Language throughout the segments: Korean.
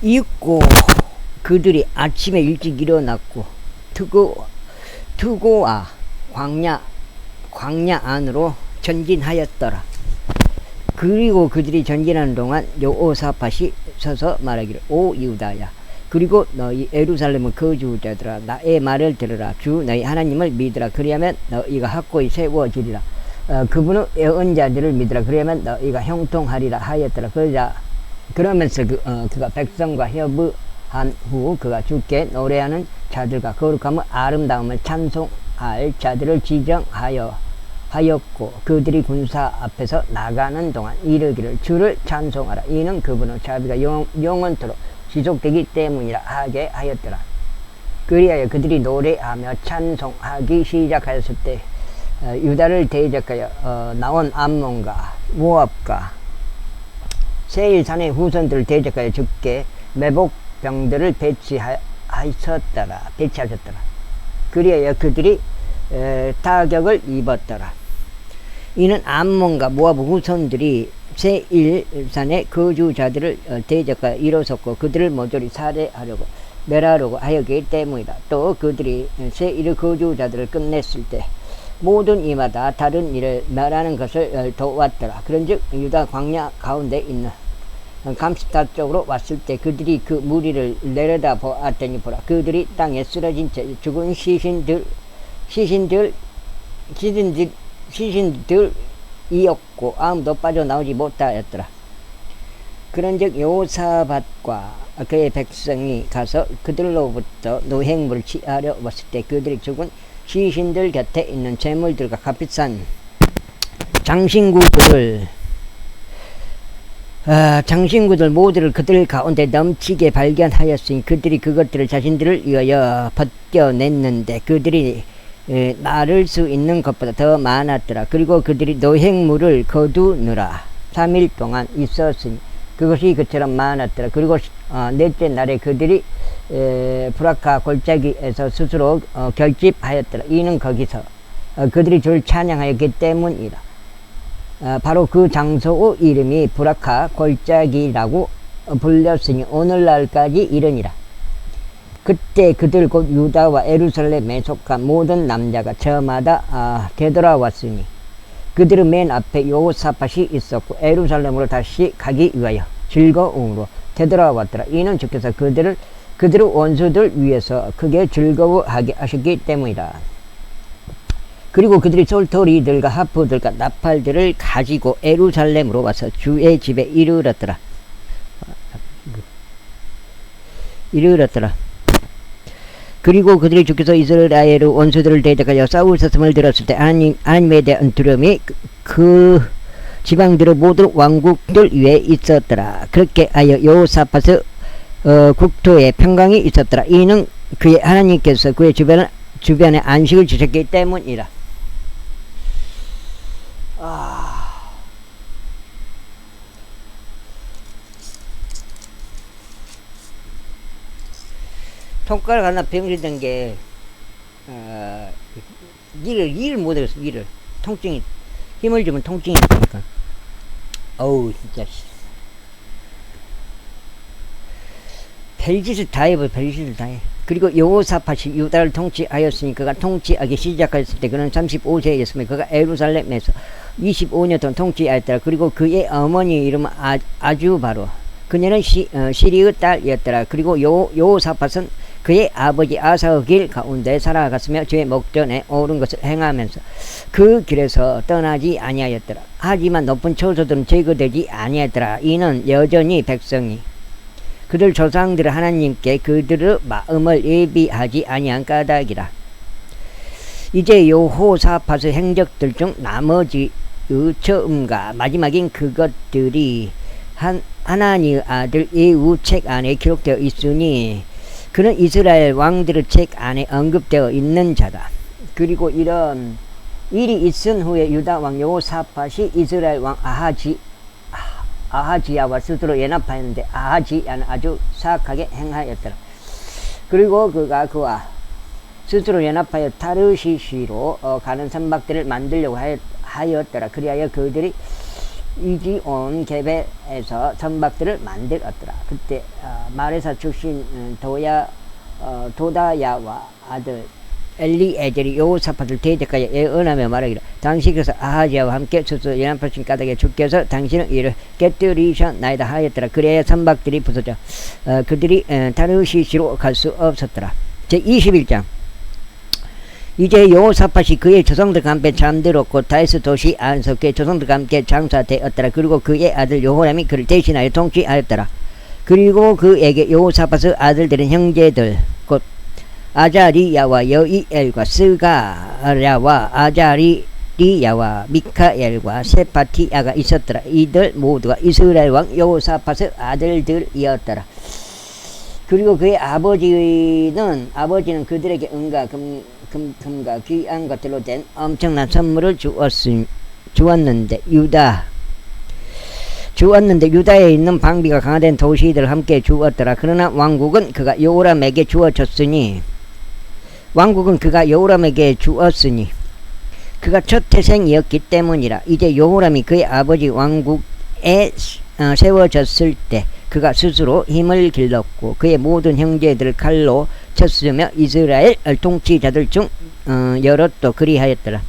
있고 그들이 아침에 일찍 일어났고 트고와 광야 안으로 전진하였더라. 그리고 그들이 전진하는 동안 여호사밧이 서서 말하기를 오 유다야, 그리고 너희 예루살렘의 거주자들아, 나의 말을 들으라. 주 너희 하나님을 믿으라. 그리하면 너희가 확고히 세워지리라. 그분의 예언자들을 믿으라. 그러면 너희가 형통하리라 하였더라. 그러면서 그가 백성과 협의한 후 그가 주께 노래하는 자들과 거룩함의 아름다움을 찬송할 자들을 지정하였고 그들이 군사 앞에서 나가는 동안 이르기를 주를 찬송하라. 이는 그분의 자비가 영원토록 지속되기 때문이라 하게 하였더라. 그리하여 그들이 노래하며 찬송하기 시작하였을 때 유다를 대적하여 나온 암몬과 모압과 세일산의 후손들을 대적하여 죽게 매복병들을 배치하셨더라. 그리하여 그들이 타격을 입었더라. 이는 암몬과 모압 후손들이 세일산의 거주자들을 대적하여 일어섰고 그들을 모조리 살해하려고 멸하려고 하였기 때문이다. 또 그들이 세일의 거주자들을 끝냈을 때 모든 이마다 다른 일을 멸하는 것을 도왔더라. 그런즉 유다 광야 가운데 있는 감스타 쪽으로 왔을 때 그들이 그 무리를 내려다 보았더니 보라, 그들이 땅에 쓰러진 채 죽은 시신들이었고 아무도 빠져나오지 못하였더라. 그런즉 여호사밧과 그의 백성이 가서 그들로부터 노획물을 취하려 왔을 때 그들이 죽은 시신들 곁에 있는 재물들과 값비싼 장신구들 모두를 그들 가운데 넘치게 발견하였으니 그들이 그것들을 자신들을 위하여 벗겨냈는데 그들이 나를 수 있는 것보다 더 많았더라. 그리고 그들이 노획물을 거두느라 3일 동안 있었으니 그것이 그처럼 많았더라. 그리고 넷째 날에 그들이 브라카 골짜기에서 스스로 결집하였더라. 이는 거기서 그들이 주를 찬양하였기 때문이라. 바로 그 장소의 이름이 브라카 골짜기라고 불렸으니 오늘날까지 이르니라. 그때 그들 곧 유다와 예루살렘에 속한 모든 남자가 저마다 되돌아왔으니 그들은 맨 앞에 여호사밧이 있었고 예루살렘으로 다시 가기 위하여 즐거움으로 되돌아왔더라. 이는 주께서 그들의 원수들 위해서 크게 즐거워하게 하셨기 때문이다. 그리고 그들이 솔토리들과 하프들과 나팔들을 가지고 예루살렘으로 와서 주의 집에 이르렀더라. 그리고 그들이 주께서 이스라엘의 원수들을 대적하여 싸우셨음을 들었을 때 하나님에 대한 두려움이 그 지방들의 모든 왕국들 위에 있었더라. 그렇게 하여 여호사밧의 국토에 평강이 있었더라. 이는 그의 하나님께서 그의 주변에 안식을 주셨기 때문이라. 손가락 하나 병리던 게 일을 못하겠어. 일을 통증이 힘을 주면 통증이 있으니까 어우 진짜 별짓을 다 해봐. 별짓을 다 해. 그리고 여호사밧이 유다를 통치하였으니 그가 통치하기 시작했을 때 그는 35세였으며 그가 예루살렘에서 25년 동안 통치하였더라. 그리고 그의 어머니 이름은 아주 바로 그녀는 시리의 딸이었더라. 그리고 여호사밧은 그의 아버지 아사의 길 가운데 살아갔으며 주의 목전에 옳은 것을 행하면서 그 길에서 떠나지 아니하였더라. 하지만 높은 초소들은 제거되지 아니하였더라. 이는 여전히 백성이 그들 조상들의 하나님께 그들의 마음을 예비하지 아니한 까닭이라. 이제 여호사밧의 행적들 중 나머지의 처음과 마지막인 그것들이 하나님의 아들 예후 책 안에 기록되어 있으니 그는 이스라엘 왕들의 책 안에 언급되어 있는 자다. 그리고 이런 일이 있은 후에 유다 왕 여호사밧이 이스라엘 왕 아하지야와 스스로 연합하였는데 아하지야는 아주 사악하게 행하였더라. 그리고 그가 그와 스스로 연합하여 타르시시로 가는 선박들을 만들려고 하였더라. 그리하여 그들이 이지 온 개배에서 선박들을 만들었더라. 그때 마레사 출신 도다야와 아들 엘리에젤이 여호사밧을 대적하여 예언하며 말하기를 당시 그래서 아하지야와 함께 수수 연합하신 까닭에 주께서 당신은 이를 깨뜨리셨나이다 하였더라. 그래야 선박들이 부서져 그들이 타르시시로 갈 수 없었더라. 제 21장. 이제 여호사밧이 그의 조상들과 함께 잠들었고 다이스 도시 안에서 그의 조상들과 함께 장사되었더라. 그리고 그의 아들 여호람이 그를 대신하여 통치하였더라. 그리고 그에게 여호사밧의 아들들은 형제들 곧 아자리야와 여이엘과 스가랴와 아자리야와 미카엘과 세파티야가 있었더라. 이들 모두가 이스라엘 왕 여호사밧의 아들들이었더라. 그리고 그의 아버지는 그들에게 은과 금과 귀한 것들로 된 엄청난 선물을 주었는데 유다에 있는 방비가 강화된 도시들을 함께 주었더라. 그러나 왕국은 그가 여호람에게 주었으니 그가 첫 태생이었기 때문이라. 이제 여호람이 그의 아버지 왕국에 세워졌을 때 그가 스스로 힘을 길렀고 그의 모든 형제들을 칼로 쳤으며 이스라엘 통치자들 중 여럿도 그리하였더라.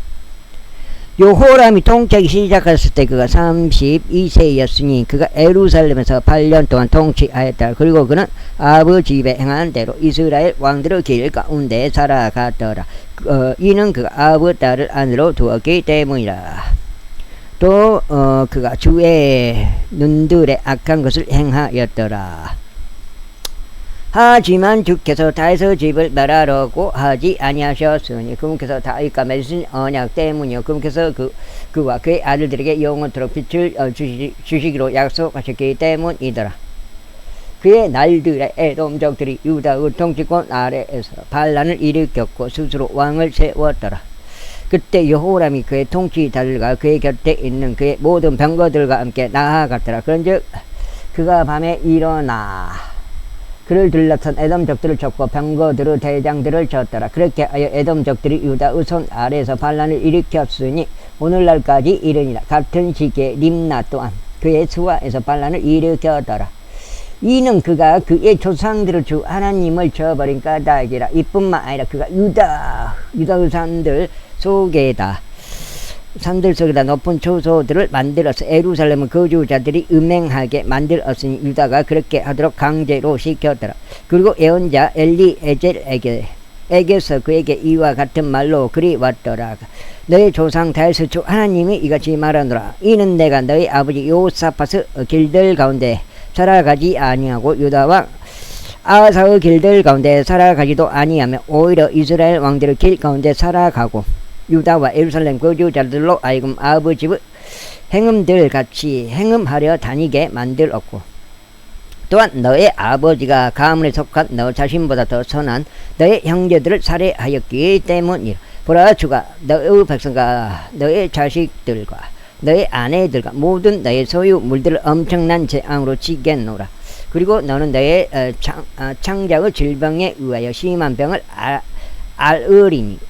여호람이 통치하기 시작했을 때 그가 32세였으니 그가 예루살렘에서 8년 동안 통치하였다. 그리고 그는 아버지 집에 행한 대로 이스라엘 왕들의 길 가운데 살아가더라. 이는 그가 아버지 딸을 안으로 두었기 때문이라. 또 그가 주의 눈들에 악한 것을 행하였더라. 하지만 주께서 다윗의 집을 멸하라고 하지 아니하셨으니 그분께서 다윗과 맺으신 언약 때문이요 그분께서 그와 그의 아들들에게 영원토록 빛을 주시기로 약속하셨기 때문이더라. 그의 날들에 에돔족들이 유다의 통치권 아래에서 반란을 일으켰고 스스로 왕을 세웠더라. 그때 여호람이 그의 통치자들과 그의 곁에 있는 그의 모든 병거들과 함께 나아갔더라. 그런즉 그가 밤에 일어나 그를 둘러싼 에돔족들을 쳤고 병거들의 대장들을 쳤더라. 그렇게 하여 에돔족들이 유다의 손 아래에서 반란을 일으켰으니 오늘날까지 이르니라. 같은 시기에 림나 또한 그의 수하에서 반란을 일으켰더라. 이는 그가 그의 조상들을 주 하나님을 저버린 까닭이라. 이뿐만 아니라 그가 유다의 산들 속에다 높은 초소들을 만들어서 예루살렘의 거주자들이 음행하게 만들었으니 유다가 그렇게 하도록 강제로 시켰더라. 그리고 예언자 엘리에젤에게서 그에게 이와 같은 말로 그리 왔더라. 너의 조상 다윗의 주 하나님이 이같이 말하노라. 이는 내가 너희 아버지 여호사밧의 길들 가운데 살아가지 아니하고 유다와 아사의 길들 가운데 살아가지도 아니하며 오히려 이스라엘 왕들의 길 가운데 살아가고 유다와 예루살렘 거주자들로 하여금 아버지의 행음들 같이 행음하려 다니게 만들었고 또한 너의 아버지가 가문에 속한 너 자신보다 더 선한 너의 형제들을 살해하였기 때문이라. 보라 주가 너의 백성과 너의 자식들과 너의 아내들과 모든 너의 소유 물들을 엄청난 재앙으로 치겠노라. 그리고 너는 너의 창자의 질병에 의하여 심한 병을 앓으리니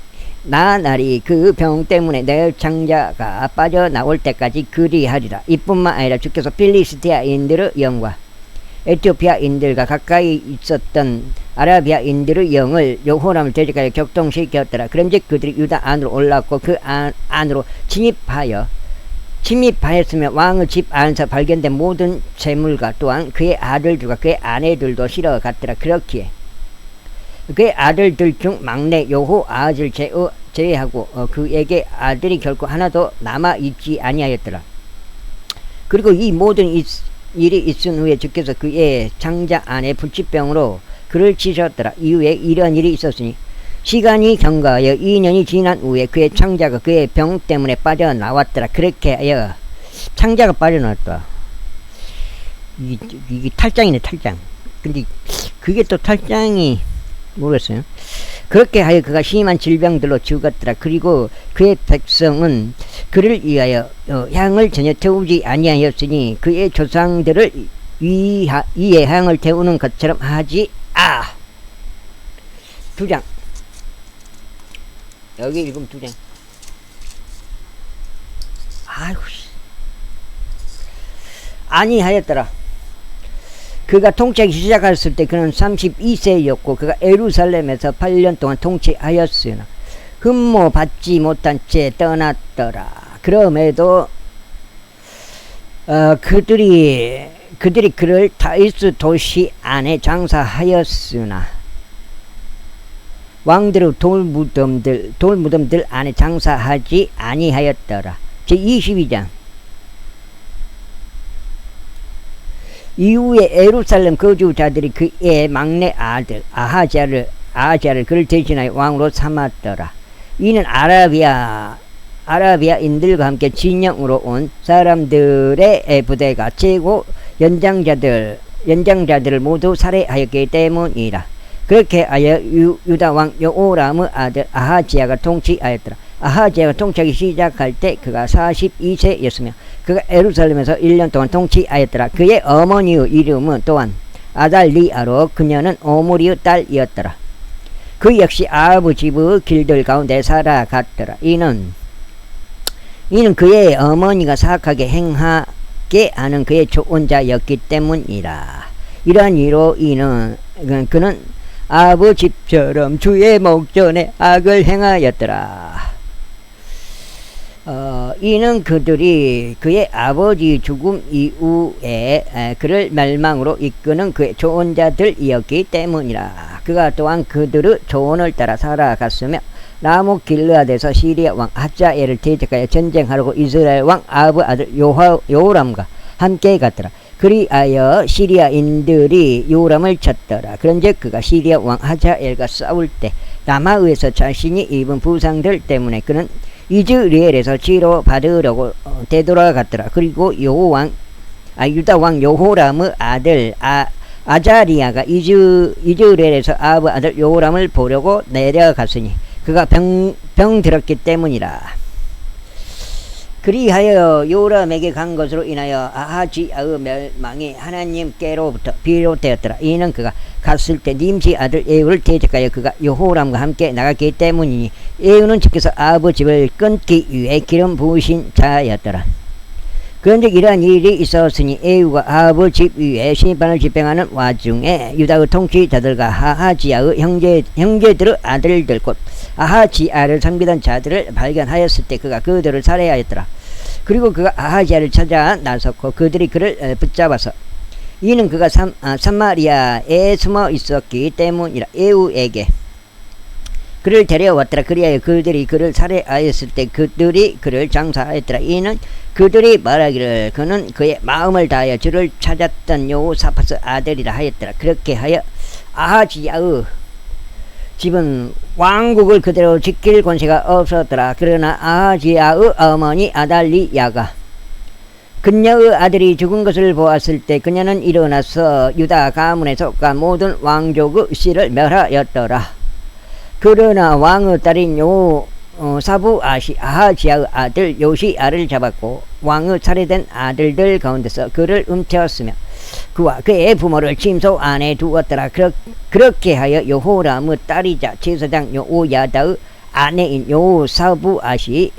나날이 그 병 때문에 내 창자가 빠져나올 때까지 그리하리라. 이뿐만 아니라 주께서 필리스티아인들의 영과 에티오피아인들과 가까이 있었던 아라비아인들의 영을 여호람을 대적하여 격동시켰더라. 그런즉 그들이 유다 안으로 올라왔고 그 안으로 침입하였으며 왕의 집 안에서 발견된 모든 재물과 또한 그의 아들들과 그의 아내들도 실어갔더라. 그렇기에 그의 아들들 중 막내 여호아하즈를 제외하고 그에게 아들이 결코 하나도 남아있지 아니하였더라. 그리고 이 모든 일이 있은 후에 주께서 그의 창자 안에 불치병으로 그를 치셨더라. 이후에 이런 일이 있었으니 시간이 경과하여 2년이 지난 후에 그의 창자가 그의 병 때문에 빠져나왔더라. 그렇게 하여 창자가 빠져나왔다. 이게 탈장이네, 탈장. 근데 그게 또 탈장이 모르겠어요. 그렇게 하여 그가 심한 질병들로 죽었더라. 그리고 그의 백성은 그를 위하여 향을 전혀 태우지 아니하였으니 그의 조상들을 위에 향을 태우는 것처럼 하지. 2장 여기 읽으면 2장. 아이고 아니하였더라. 그가 통치하기 시작했을 때 그는 32세였고 그가 예루살렘에서 8년 동안 통치하였으나 흠모 받지 못한 채 떠났더라. 그럼에도 그들이 그를 다윗 도시 안에 장사하였으나 왕들의 돌무덤들 안에 장사하지 아니하였더라. 제22장. 이후에 예루살렘 거주자들이 그의 막내 아들 아하지야를 그를 대신하여 왕으로 삼았더라. 이는 아라비아인들과 함께 진영으로 온 사람들의 부대가 최고 연장자들을 모두 살해하였기 때문이라. 그렇게 하여 유다 왕 여호람의 아들 아하지야가 통치하였더라. 아하지야가 통치하기 시작할 때 그가 42세였으며 그가 예루살렘에서 1년 동안 통치하였더라. 그의 어머니의 이름은 또한 아달리아로 그녀는 오므리의 딸이었더라. 그 역시 아합의 집의 길들 가운데 살아갔더라. 이는 그의 어머니가 사악하게 행하게 하는 그의 조언자였기 때문이라. 이러한 이로 그는 아합의 집처럼 주의 목전에 악을 행하였더라. 이는 그들이 그의 아버지 죽음 이후에 그를 멸망으로 이끄는 그의 조언자들이었기 때문이라. 그가 또한 그들의 조언을 따라 살아갔으며 라모 길르앗에서 시리아 왕 하자엘을 대적하여 전쟁하려고 이스라엘 왕 아합의 아들 요람과 함께 갔더라. 그리하여 시리아인들이 요람을 쳤더라. 그런즉 그가 시리아 왕 하자엘과 싸울 때 라마의에서 자신이 입은 부상들 때문에 그는 이즈리엘에서 치료받으려고 되돌아갔더라. 그리고 유다 왕 여호람의 아들 아자리아가 이즈리엘에서 아합의 아들 요람을 보려고 내려갔으니 그가 병들었기 때문이라. 그리하여 요람에게 간 것으로 인하여 아하지야의 멸망이 하나님께로부터 비롯되었더라. 이는 그가 갔을 때 님시 아들 예후를 대적하여 그가 여호람과 함께 나갔기 때문이니 예후는 주께서 아합의 집을 끊기 위해 기름 부으신 자였더라. 그런데 이러한 일이 있었으니 예후가 아합의 집 위에 심판을 집행하는 와중에 유다의 통치자들과 아하지야의 형제들의 아들들 곧 아하지야를 섬기던 자들을 발견하였을 때 그가 그들을 살해하였더라. 그리고 그가 아하지야를 찾아 나섰고 그들이 그를 붙잡아서 이는 그가 사마리아에 숨어 있었기 때문이라. 예후에게 그를 데려왔더라. 그리하여 그들이 그를 살해하였을 때 그들이 그를 장사하였더라. 이는 그들이 말하기를 그는 그의 마음을 다하여 주를 찾았던 여호사밧의 아들이라 하였더라. 그렇게 하여 아하지야의 집은 왕국을 그대로 지킬 권세가 없었더라. 그러나 아하지야의 어머니 아달리야가 그녀의 아들이 죽은 것을 보았을 때 그녀는 일어나서 유다 가문에 속한 모든 왕족의 씨를 멸하였더라. 그러나 왕의 딸인 사부아시 아하지야의 아들 요시야를 잡았고 왕의 살해된 아들들 가운데서 그를 훔쳤으며 그와 그의 부모를 침소 안에 두었더라. 그렇게 하여 여호람의 딸이자 제사장 여호야다의 아내인 여호사부아시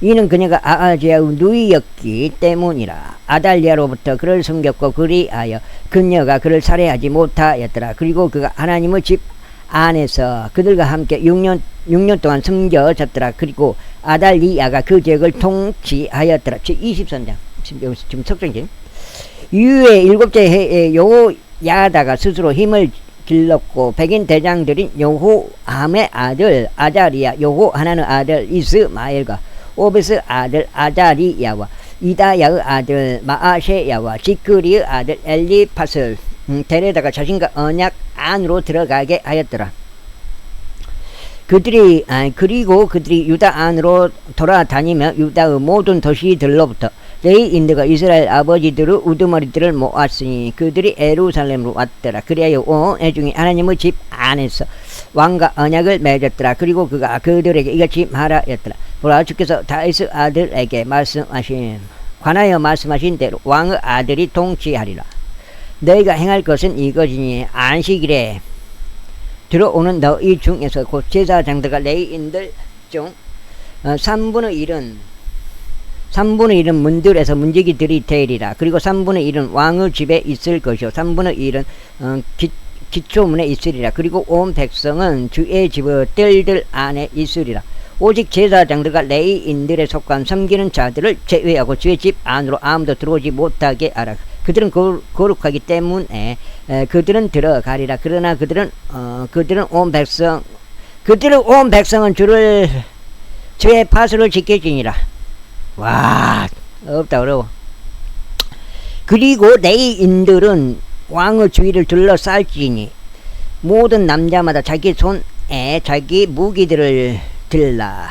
이는 그녀가 아하지야의 누이였기 때문이라. 아달리아로부터 그를 숨겼고 그리하여 그녀가 그를 살해하지 못하였더라. 그리고 그가 하나님의 집 안에서 그들과 함께 6년 숨겨졌더라. 그리고 아달리아가 그 지역을 통치하였더라. 제23장 지금 석정지. 이후에 7째 해에 여호야다가 스스로 힘을 길렀고 백인 대장들인 여호함의 아들 아자리야, 여호하나의 아들 이스마엘과 오벳의 아들 아자리야와 이다야의 아들 마아셰야와 지크리의 아들 엘리팟을 데려다가 자신과 언약 안으로 들어가게 하였더라. 그리고 그들이 유다 안으로 돌아다니며 유다의 모든 도시들로부터 레위인들과 이스라엘 아버지들의 우두머리들을 모았으니 그들이 예루살렘으로 왔더라. 그리하여 온 애중에 하나님의 집 안에서 왕과 언약을 맺었더라. 그리고 그가 그들에게 이같이 말하였더라. 보라, 주께서 다윗의 아들에게 관하여 말씀하신 대로 왕의 아들이 통치하리라. 너희가 행할 것은 이것이니 안식일에 들어오는 너희 중에서 곧 제사장들과 레위인들 중 3분의 1은 3분의 1은 문들에서 문지기들이 되리라. 그리고 3분의 1은 왕의 집에 있을 것이요 3분의 1은 기초문에 있으리라. 그리고 온 백성은 주의 집의 뜰들 안에 있으리라. 오직 제사장들과 레위인들에 속한 섬기는 자들을 제외하고 주의 집 안으로 아무도 들어오지 못하게 하라. 그들은 거룩하기 때문에 그들은 들어가리라. 그러나 그들은 온 백성은 주의 파수를 지켜지니라. 와, 없다 어려워. 그리고 레위인들은 왕의 주위를 둘러쌀지니 모든 남자마다 자기 손에 자기 무기들을 들라.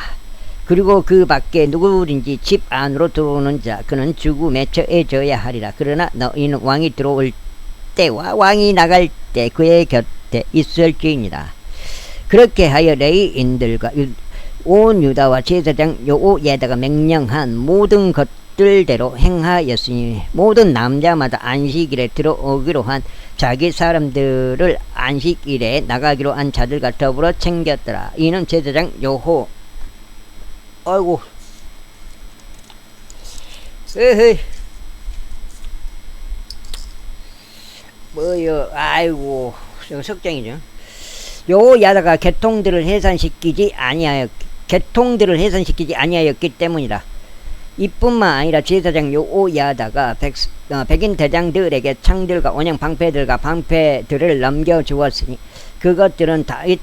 그리고 그 밖에 누구든지 집 안으로 들어오는 자 그는 죽음에 처해져야 하리라. 그러나 너희는 왕이 들어올 때와 왕이 나갈 때 그의 곁에 있을지니라. 그렇게 하여 레위인들과 온 유다와 제사장 여호야다가 명령한 모든 것들대로 행하였으니 모든 남자마다 안식일에 들어오기로 한 자기 사람들을 안식일에 나가기로 한 자들과 더불어 챙겼더라. 이는 제사장 아이고 에헤이 뭐요 아이고 석장이죠. 여호야다가 계통들을 해산시키지 아니하였기 때문이라. 이뿐만 아니라 제사장 여호야다가 백인 대장들에게 창들과 원형 방패들과 방패들을 넘겨주었으니 그것들은 다윗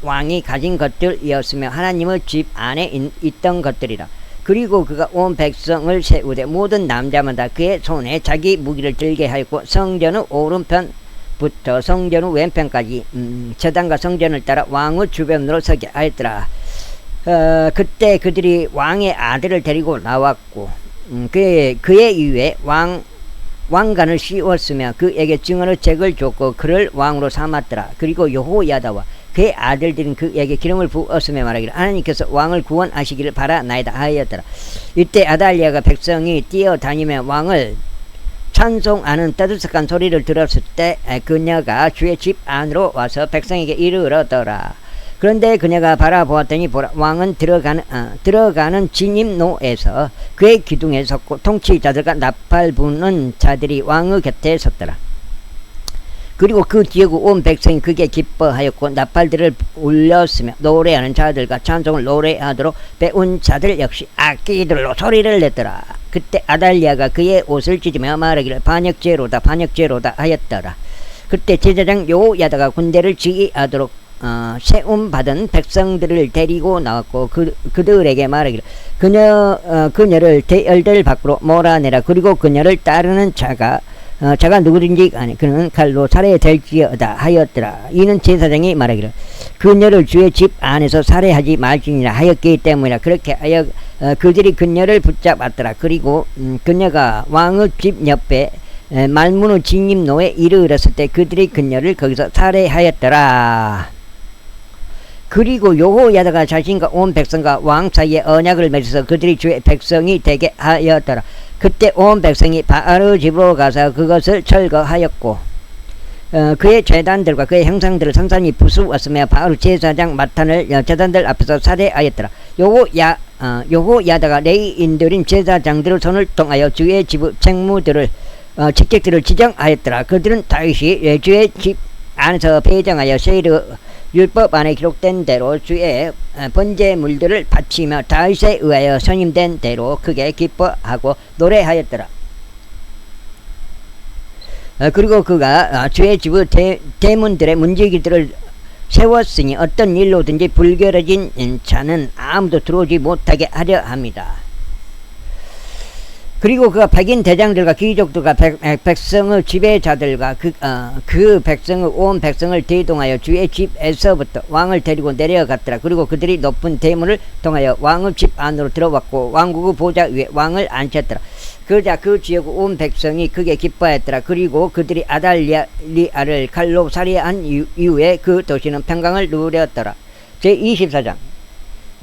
왕이 가진 것들이었으며 하나님의 집 안에 있던 것들이라. 그리고 그가 온 백성을 세우되 모든 남자마다 그의 손에 자기 무기를 들게 하였고 성전의 오른편부터 성전의 왼편까지 제단과 성전을 따라 왕의 주변으로 서게 하였더라. 그때 그들이 왕의 아들을 데리고 나왔고 그의 이후에 왕관을 씌웠으며 그에게 증언의 책을 줬고 그를 왕으로 삼았더라. 그리고 여호야다와 그의 아들들은 그에게 기름을 부었으며 말하기를 하나님께서 왕을 구원하시기를 바라나이다 하였더라. 이때 아달랴가 백성이 뛰어다니며 왕을 찬송하는 떠들썩한 소리를 들었을 때 그녀가 주의 집 안으로 와서 백성에게 이르렀더라. 그런데 그녀가 바라보았더니 보라, 왕은 들어가는 진입로에서 그의 기둥에 섰고 통치자들과 나팔 부는 자들이 왕의 곁에 섰더라. 그리고 그 뒤에 온 백성이 그게 기뻐하였고 나팔들을 울렸으며 노래하는 자들과 찬송을 노래하도록 배운 자들 역시 악기들로 소리를 냈더라. 그때 아달랴가 그의 옷을 찢으며 말하기를 반역죄로다 하였더라. 그때 제사장 여호야다가 군대를 지휘하도록 세움받은 백성들을 데리고 나왔고 그들에게 말하기를 그녀를 대열들 밖으로 몰아내라. 그리고 그녀를 따르는 자가 누구든지 간에 그는 칼로 살해될지어다 하였더라. 이는 제사장이 말하기를 그녀를 주의 집 안에서 살해하지 말지니라 하였기 때문이라. 그렇게 하여 그들이 그녀를 붙잡았더라. 그리고 그녀가 왕의 집 옆에 말문의 진입로에 이르렀을 때 그들이 그녀를 거기서 살해하였더라. 그리고 여호야다가 자신과 온 백성과 왕 사이에 언약을 맺어서 그들이 주의 백성이 되게 하였더라. 그때 온 백성이 바알의 집으로 가서 그것을 철거하였고 그의 제단들과 그의 형상들을 산산히 부수었으며 바알 제사장 마탄을 제단들 앞에서 살해하였더라. 여호야다가 레위인들인 제사장들의 손을 통하여 주의 집의 책무들을 직책들을 지정하였더라. 그들은 다윗이 주의 집 안에서 배정하여 세일의 율법 안에 기록된 대로 주의 번제물들을 바치며 다윗에 의하여 선임된 대로 크게 기뻐하고 노래하였더라. 그리고 그가 주의 집의 대문들의 문지기들을 세웠으니 어떤 일로든지 불결해진 자는 아무도 들어오지 못하게 하려 합니다. 그리고 그가 백인 대장들과 귀족들과 백성의 지배자들과 그 백성의 온 백성을 대동하여 주의 집에서부터 왕을 데리고 내려갔더라. 그리고 그들이 높은 대문을 통하여 왕의 집 안으로 들어왔고 왕국의 보좌 위에 왕을 앉혔더라. 그러자 그 지역 온 백성이 크게 기뻐했더라. 그리고 그들이 아달랴를 칼로 살해한 이후에 그 도시는 평강을 누렸더라. 제24장.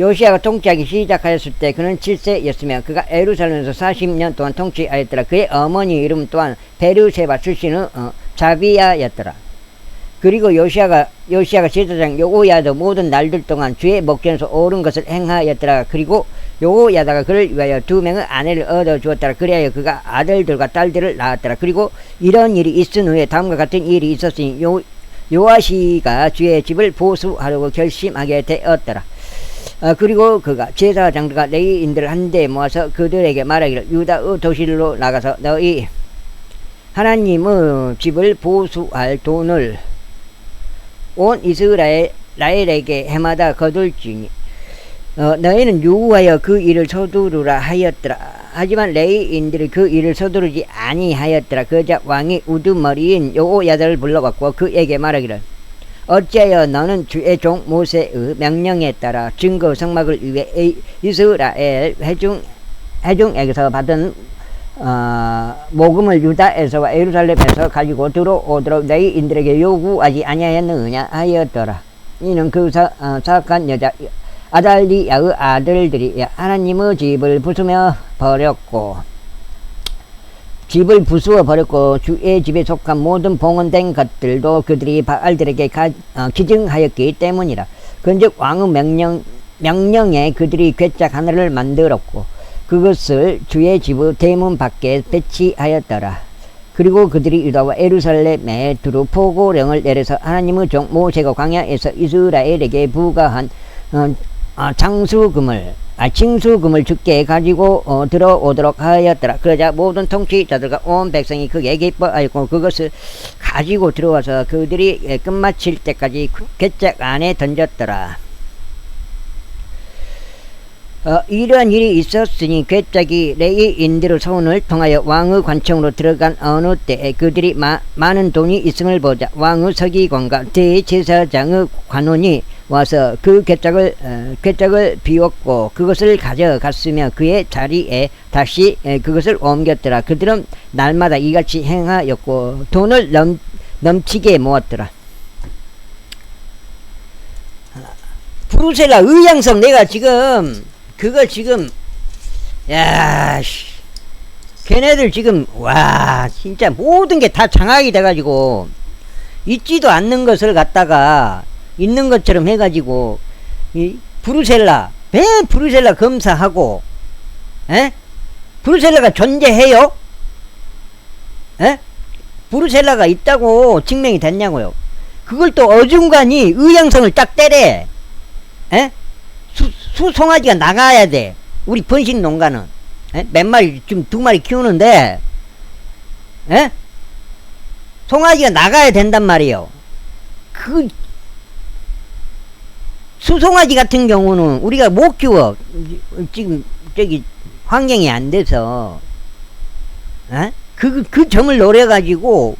요시야가 통치하기 시작하였을 때 그는 7세였으며 그가 예루살렘에서 40년 동안 통치하였더라. 그의 어머니 이름 또한 베르세바 출신의 자비야였더라. 그리고 요시야가 제사장 여호야다 모든 날들 동안 주의 목전에서 옳은 것을 행하였더라. 그리고 여호야다가 그를 위하여 2명의 아내를 얻어 주었더라. 그리하여 그가 아들들과 딸들을 낳았더라. 그리고 이런 일이 있은 후에 다음과 같은 일이 있었으니 요아시가 주의 집을 보수하려고 결심하게 되었더라. 그리고 그가 제사장들과 레위인들을 한데 모아서 그들에게 말하기를 유다의 도시로 나가서 너희 하나님의 집을 보수할 돈을 온 이스라엘에게 해마다 거둘지니 너희는 유하여 그 일을 서두르라 하였더라. 하지만 레위인들이 그 일을 서두르지 아니하였더라. 그러자 왕이 우두머리인 여호야다를 불러왔고 그에게 말하기를 어찌하여 너는 주의 종 모세의 명령에 따라 증거 성막을 위해 이스라엘 회중에게서 받은 모금을 유다에서와 예루살렘에서 가지고 들어오도록 레위인들에게 요구하지 아니하였느냐 하였더라. 이는 그 사악한 여자 아달리야의 아들들이 하나님의 집을 부수어 버렸고 주의 집에 속한 모든 봉헌된 것들도 그들이 바알들에게 기증하였기 때문이라. 그런즉 왕의 명령에 그들이 괴짝 하나를 만들었고 그것을 주의 집의 대문 밖에 배치하였더라. 그리고 그들이 유다와 예루살렘에 두루 포고령을 내려서 하나님의 종 모세가 광야에서 이스라엘에게 부과한 징수금을 주께 가지고 들어오도록 하였더라. 그러자 모든 통치자들과 온 백성이 크게 기뻐하였고 그것을 가지고 들어와서 그들이 끝마칠 때까지 괴짝 안에 던졌더라. 이러한 일이 있었으니 괴짝이 레위인들의 소원을 통하여 왕의 관청으로 들어간 어느 때에 그들이 많은 돈이 있음을 보자 왕의 서기관과 대제사장의 관원이 와서 그 괴짝을 비웠고 그것을 가져갔으며 그의 자리에 다시 그것을 옮겼더라. 그들은 날마다 이같이 행하였고 돈을 넘치게 모았더라. 브루셀라 의향성 내가 그걸 지금 걔네들 지금 진짜 모든 게 다 장악이 돼가지고 있지도 않는 것을 갖다가 있는 것처럼 해가지고 이 브루셀라 왜 브루셀라 검사하고 브루셀라가 존재해요? 브루셀라가 있다고 증명이 됐냐고요. 그걸 또 어중간히 의향성을 딱 때려. 수송아지가 나가야 돼. 우리 번식 농가는 몇 마리 지금 2마리 키우는데 송아지가 나가야 된단 말이에요. 그 수송아지 같은 경우는 우리가 못 키워. 지금 저기 환경이 안 돼서 그 점을 노려가지고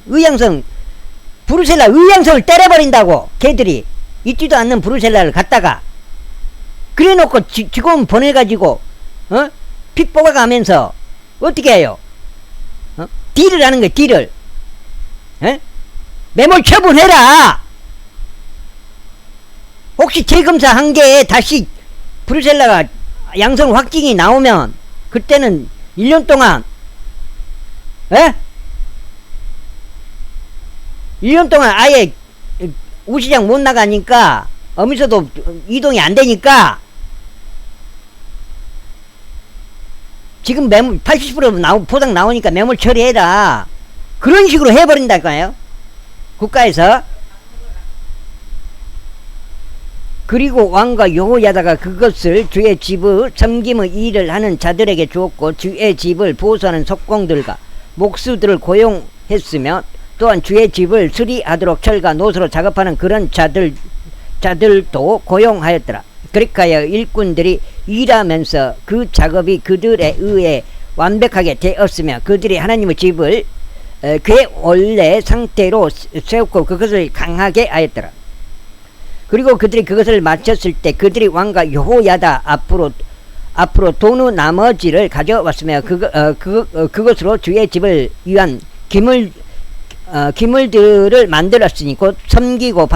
브루셀라 의향성을 때려버린다고. 걔들이 있지도 않는 브루셀라를 갖다가 그래놓고 직원 보내가지고 피 뽑아가면서 어떻게 해요? 딜을 하는 거야. 딜을 매몰 처분해라. 혹시 재검사 한 게 다시 브루셀라가 양성 확진이 나오면 그때는 1년 동안 1년 동안 아예 우시장 못 나가니까 어미서도 이동이 안 되니까 지금 매물 80% 포장 나오니까 매물 처리해라. 그런 식으로 해버린다니까요. 국가에서. 그리고 왕과 여호야다가 그것을 주의 집의 섬김의 일을 하는 자들에게 주었고 주의 집을 보수하는 석공들과 목수들을 고용했으며 또한 주의 집을 수리하도록 철과 노수로 작업하는 그런 자들도 고용하였더라. 그렇게 일꾼들이 일하면서 그 작업이 그들에 의해 완벽하게 되었으며 그들이 하나님의 집을 그의 원래 상태로 세웠고 그것을 강하게 하였더라. 그리고 그들이 그것을 마쳤을 때 그들이 왕과 여호야다 앞으로 돈의 나머지를 가져왔으며 그것으로 주의 집을 위한 기물들을 만들었으니 곧 섬기고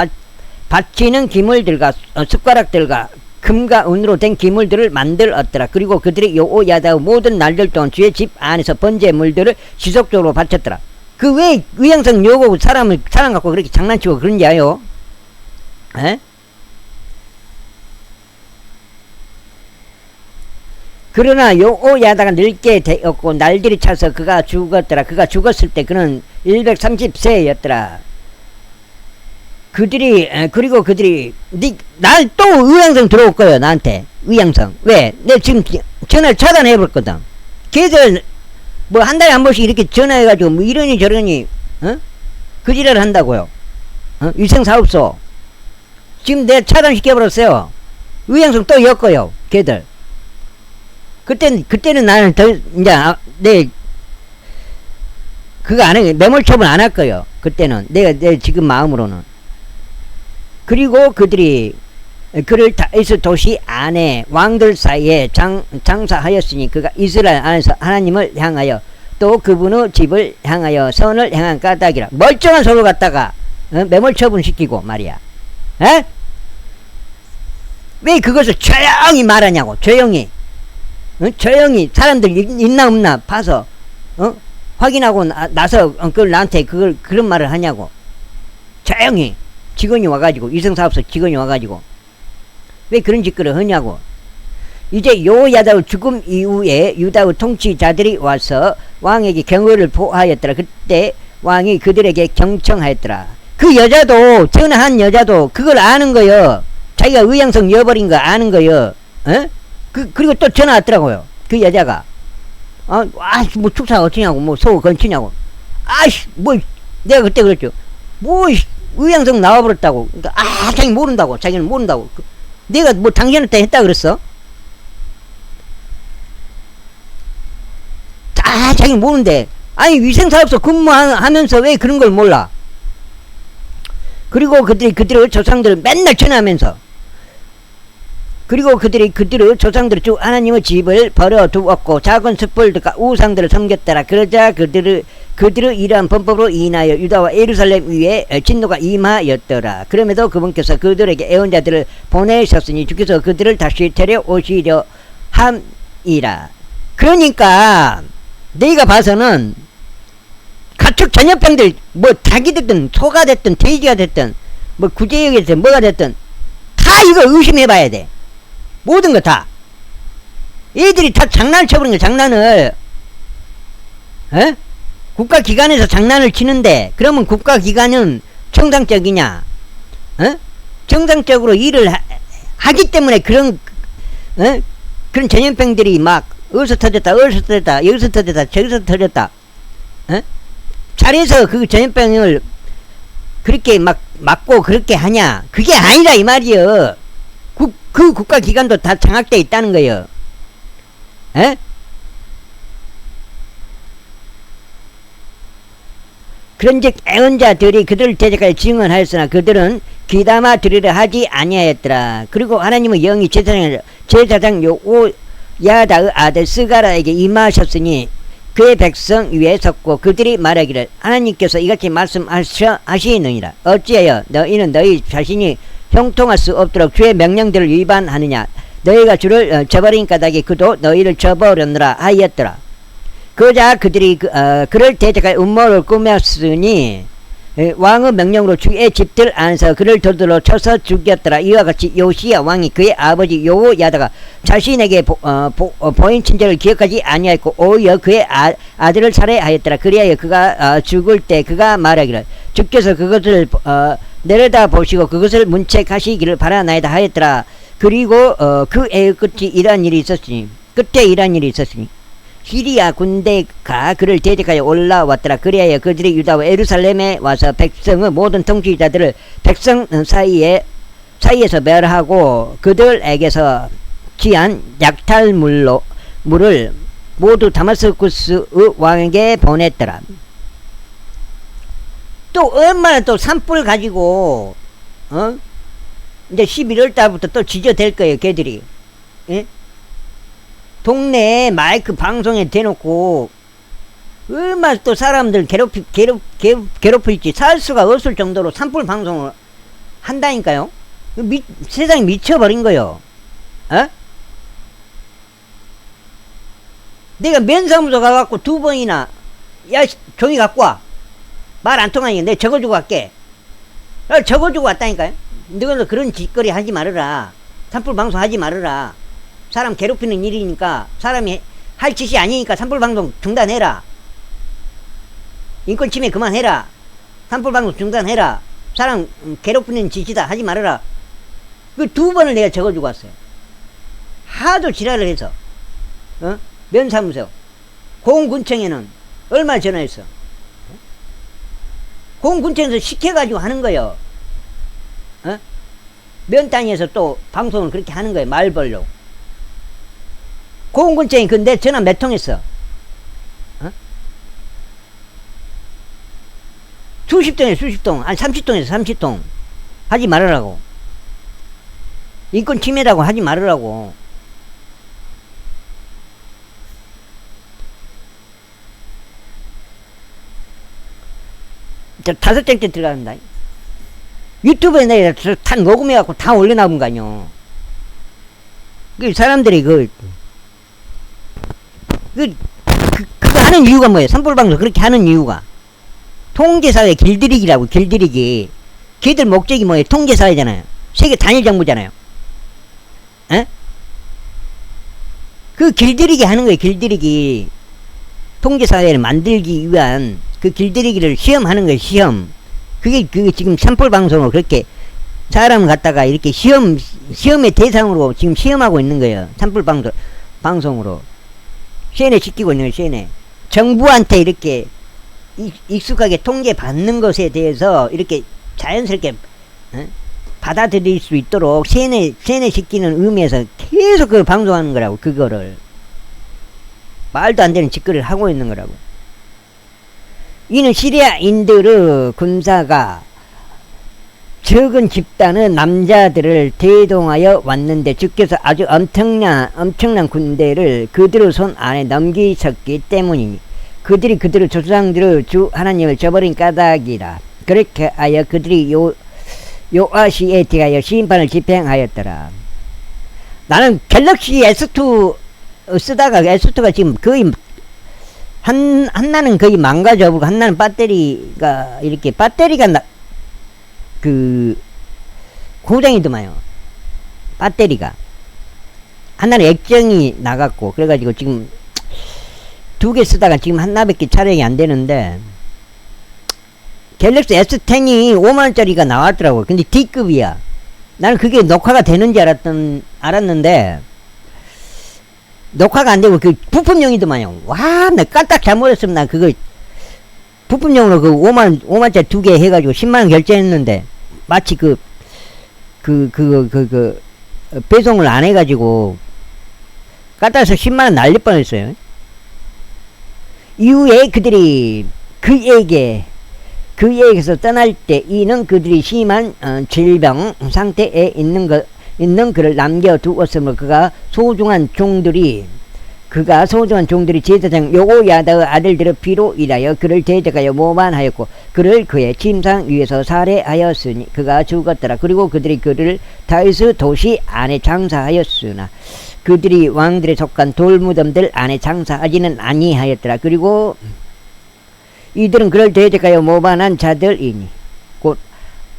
바치는 기물들과 숟가락들과 금과 은으로 된 기물들을 만들었더라. 그리고 그들이 여호야다의 모든 날들 동안 주의 집 안에서 번제물들을 지속적으로 바쳤더라. 그 왜 의향성 요구 사람 갖고 그렇게 장난치고 그런지요? 그러나 요 야다가 늙게 되었고 날들이 차서 그가 죽었더라. 그가 죽었을 때 그는 130세였더라. 그리고 그들이 날 또 의향성 들어올 거예요. 나한테 의향성. 왜? 내가 지금 전화를 차단해버렸거든. 걔들 뭐 한 달에 한 번씩 이렇게 전화해가지고 뭐 이러니 저러니 그 지랄을 한다고요. 위생사업소 지금 내가 차단시켜버렸어요. 의향성 또 엮어요. 걔들. 그때는 나는 내 그거 안 해. 매몰처분 안 할 거예요. 그때는 내 지금 마음으로는. 그리고 그들이 그를 다이스 도시 안에 왕들 사이에 장사하였으니 그가 이스라엘 안에서 하나님을 향하여 또 그분의 집을 향하여 선을 행한 까닭이라. 멀쩡한 소를 갖다가 매몰처분 시키고 말이야. 에? 왜 그것을 조용히 말하냐고. 조용히. 조용히 사람들 있나 없나 봐서 확인하고 나서 그걸 나한테 그런 말을 하냐고. 조용히 직원이 와가지고 위성사업소 직원이 와가지고 왜 그런 짓거리를 하냐고. 이제 요야다의 죽음 이후에 유다의 통치자들이 와서 왕에게 경호를 보하였더라. 그때 왕이 그들에게 경청하였더라. 그 여자도 전화한 여자도 그걸 아는 거요. 자기가 의향성 이어버린 거 아는 거요. 그리고 또 전화 왔더라고요. 그 여자가 뭐 축사 어쩌냐고 뭐 소 건치냐고. 뭐 내가 그때 그랬죠. 뭐 의향성 나와버렸다고. 그러니까 자기 모른다고. 자기는 모른다고. 내가 뭐 당신한테 했다 그랬어? 자기 모르는데. 아니 위생사업소 근무하면서 왜 그런 걸 몰라? 그리고 그들의 조상들을 맨날 전화하면서, 그리고 그들의 조상들을 쭉 하나님의 집을 버려두었고 작은 숯불들과 우상들을 섬겼더라. 그러자 그들의 이러한 범법으로 인하여 유다와 예루살렘 위에 진노가 임하였더라. 그럼에도 그분께서 그들에게 애원자들을 보내셨으니 주께서 그들을 다시 데려오시려 함이라. 그러니까 내가 봐서는 가축 전염병들 뭐 닭이 됐든 소가 됐든 돼지가 됐든 뭐 구제역이 됐든 뭐가 됐든 다 이거 의심해봐야 돼. 모든 거 다. 얘들이 다 장난을 쳐버린 거야. 장난을. 국가기관에서 장난을 치는데 그러면 국가기관은 정상적이냐? 정상적으로 일을 하기 때문에 그런 전염병들이 막 어디서 터졌다 여기서 터졌다 저기서 터졌다. 잘해서 그 전염병을 그렇게 막 막고 그렇게 하냐? 그게 아니라 이 말이여. 그 국가기관도 다 장악되어 있다는 거예요. 그런즉 애언자들이 그들을 대적하여 증언하였으나 그들은 귀담아 들으려 하지 아니하였더라. 그리고 하나님의 영이 제사장 요야다의 아들 스가라에게 임하셨으니 그의 백성 위에 섰고 그들이 말하기를 하나님께서 이같이 말씀하시느니라. 어찌하여 너희는 너희 자신이 형통할 수 없도록 주의 명령들을 위반하느냐. 너희가 주를 저버린 까닭에 그도 너희를 저버렸느라 하였더라. 그러자 그들이 그를 대적할 음모를 꾸몄으니 왕의 명령으로 주의 집들 안에서 그를 돌돌로 쳐서 죽였더라. 이와 같이 요시야 왕이 그의 아버지 요야다가 자신에게 보인 친절을 기억하지 아니하였고 오히려 그의 아들을 살해하였더라. 그리하여 그가 죽을 때 그가 말하기를 주께서 그것을 내려다 보시고 그것을 문책하시기를 바라나이다 하였더라. 그리고 그 애의 끝에 이러한 일이 있었으니 시리아 군대가 그를 대적하여 올라왔더라. 그리하여 그들이 유다와 예루살렘에 와서 백성의 모든 통치자들을 백성 사이에서 멸하고 그들에게서 취한 약탈물을 모두 다마스쿠스의 왕에게 보냈더라. 또 얼마나 또 산불 가지고 이제 11월 달부터 또 지저댈 거예요. 걔들이. 예? 동네에 마이크 방송에 대놓고 얼마나 또 사람들 괴롭힐지 살 수가 없을 정도로 산불 방송을 한다니까요. 세상이 미쳐버린 거요. 내가 면사무소 가갖고 2번이나 야 종이 갖고 와. 말 안 통하니까 내가 적어주고 갈게. 적어주고 왔다니까요. 너희는 그런 짓거리 하지 말아라. 산불 방송 하지 말아라. 사람 괴롭히는 일이니까 사람이 할 짓이 아니니까 산불방송 중단해라. 인권 침해 그만해라. 산불방송 중단해라. 사람 괴롭히는 짓이다 하지 말아라. 그 2번을 내가 적어주고 왔어요. 하도 지랄을 해서 면사무소 공군청에는 얼마 전화했어. 공군청에서 시켜가지고 하는 거예요. 면 땅에서 또 방송을 그렇게 하는 거예요. 말벌로. 공군청이 근데 전화 몇 통 했어. 수십 통에 수십 통, 아니 30통에서 30통 하지 말으라고. 인권 침해라고 하지 말으라고. 저 5장째 들어간다. 유튜브에 내가 다 녹음해갖고 다 올려놔본 거 아니요. 그 사람들이 그거 하는 이유가 뭐예요? 산불방송 그렇게 하는 이유가 통제사회 길들이기라고. 길들이기. 걔들 목적이 뭐예요? 통제사회잖아요. 세계 단일정부잖아요. 에? 그 길들이기 하는 거예요. 길들이기. 통제사회를 만들기 위한 그 길들이기를 시험하는 거예요. 시험. 그게 지금 산불방송으로 그렇게 사람 갖다가 이렇게 시험의 대상으로 지금 시험하고 있는 거예요. 산불방송으로. 세뇌시키고 있는 거예요. 세뇌. 정부한테 이렇게 익숙하게 통제받는 것에 대해서 이렇게 자연스럽게 받아들일 수 있도록 세뇌시키는 의미에서 계속 그걸 방송하는 거라고. 그거를 말도 안 되는 짓거리를 하고 있는 거라고. 이는 시리아인들의 군사가 적은 집단의 남자들을 대동하여 왔는데 주께서 아주 엄청난 군대를 그들의 손 안에 넘기셨기 때문이니 그들이 그들의 조상들의 주 하나님을 저버린 까닭이라. 그렇게 하여 그들이 요아시에 대하여 심판을 집행하였더라. 나는 갤럭시 S2 쓰다가 S2가 지금 거의 하나는 거의 망가져버리고 하나는 배터리가 이렇게 고장이더만요. 배터리가 하나는 액정이 나갔고 그래가지고 지금 2개 쓰다가 지금 하나밖에 촬영이 안 되는데 갤럭시 S10이 5만원짜리가 나왔더라고. 근데 D급이야. 나는 그게 녹화가 되는지 알았는데 녹화가 안 되고 그 부품용이더만요. 와, 나 까딱 잘못했으면 나 그거 부품용으로 그 5만짜리 2개 해가지고 10만원 결제했는데 마치 배송을 안 해가지고 까딱해서 10만원 날릴 뻔했어요. 이후에 그들이 그에게서 떠날 때 이는 그들이 심한 질병 상태에 있는 그를 남겨두었으므로 그가 소중한 종들이 제사장 요야다의 아들들의 피로 인하여 그를 대적하여 모반하였고 그를 그의 침상 위에서 살해하였으니 그가 죽었더라. 그리고 그들이 그를 다윗의 도시 안에 장사하였으나 그들이 왕들에 속한 돌무덤들 안에 장사하지는 아니하였더라. 그리고 이들은 그를 대적하여 모반한 자들이니 곧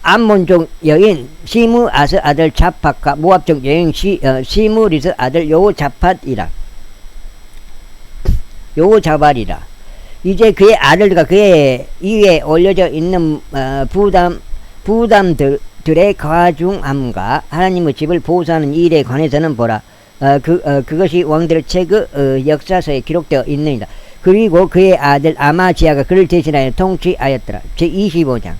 암몬족 여인 시므아스 아들 자팟과 모압족 여인 시므리스 아들 요자팟이라. 요자발이라. 이제 그의 아들과 그의 위에 올려져 있는 부담들의 가중함과 하나님의 집을 보수하는 일에 관해서는 보라. 그것이 왕들의 책의 역사서에 기록되어 있느니라. 그리고 그의 아들 아마지아가 그를 대신하여 통치하였더라. 제25장.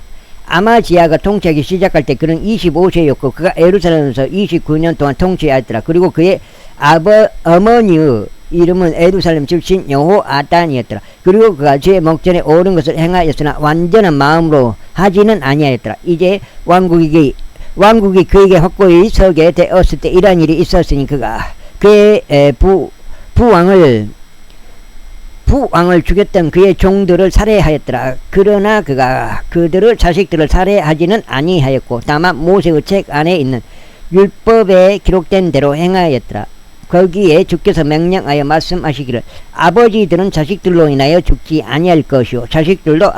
아마지아가 통치하기 시작할 때 그는 25세였고 그가 예루살렘에서 29년 동안 통치하였더라. 그리고 그의 어머니의 이름은 예루살렘 출신 여호아단이었더라. 그리고 그가 제 목전에 옳은 것을 행하였으나 완전한 마음으로 하지는 아니하였더라. 이제 왕국이 그에게 확고히 서게 되었을 때 이러한 일이 있었으니 그가 그의 부왕을 죽였던 그의 종들을 살해하였더라. 그러나 그가 그들의 자식들을 살해하지는 아니하였고 다만 모세의 책 안에 있는 율법에 기록된 대로 행하였더라. 거기에 주께서 명령하여 말씀하시기를 아버지들은 자식들로 인하여 죽지 아니할 것이요 자식들도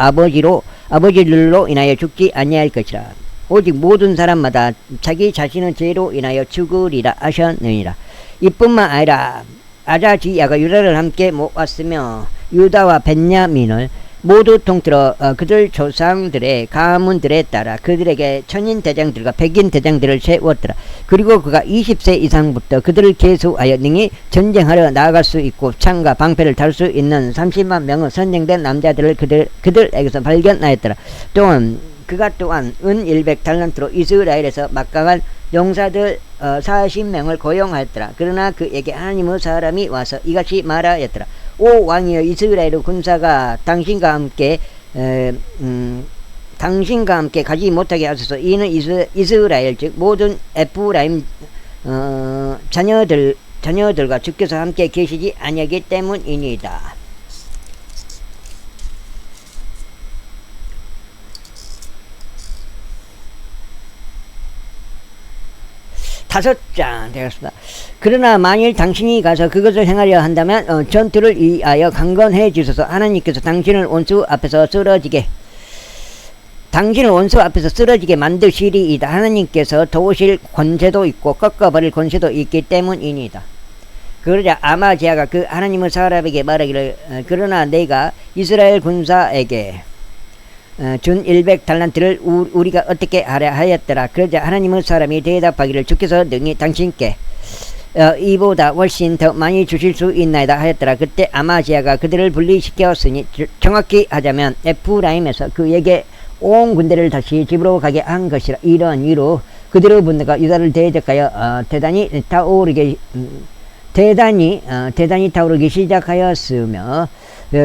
아버지들로 인하여 죽지 아니할 것이라. 오직 모든 사람마다 자기 자신의 죄로 인하여 죽으리라 하셨느니라. 이뿐만 아니라 아자지야가 유다를 함께 모았으며 유다와 벤야민을 모두 통틀어 그들 조상들의 가문들에 따라 그들에게 천인 대장들과 백인 대장들을 세웠더라. 그리고 그가 20세 이상부터 그들을 계수하여 능히 전쟁하러 나아갈 수 있고 창과 방패를 달 수 있는 30만 명의 선정된 남자들을 그들에게서 발견하였더라. 또한 그가 또한 은 100달란트로 이스라엘에서 막강한 용사들 40명을 고용하였더라. 그러나 그에게 하나님의 사람이 와서 이같이 말하였더라. 오 왕이여, 이스라엘의 군사가 당신과 함께 가지 못하게 하소서. 이는 이스라엘 즉 모든 에프라임 자녀들과 주께서 함께 계시지 아니하기 때문이니이다. 5장 되겠습니다. 그러나 만일 당신이 가서 그것을 행하려 한다면 전투를 위하여 강건해 주소서. 하나님께서 당신을 원수 앞에서 쓰러지게 만드시리이다. 하나님께서 도우실 권세도 있고 꺾어버릴 권세도 있기 때문이니이다. 그러자 아마지아가 그 하나님의 사람에게 말하기를 그러나 내가 이스라엘 군사에게 준 100달란트를 우리가 어떻게 하려 하였더라. 그러자 하나님의 사람이 대답하기를 주께서 능히 당신께 이보다 훨씬 더 많이 주실 수 있나이다 하였더라. 그때 아마지아가 그들을 분리시켰으니 정확히 하자면 에프라임에서 그에게 온 군대를 다시 집으로 가게 한 것이라. 이런 이유로 그들의 분노가 유다를 대적하여 대단히 타오르기 시작하였으며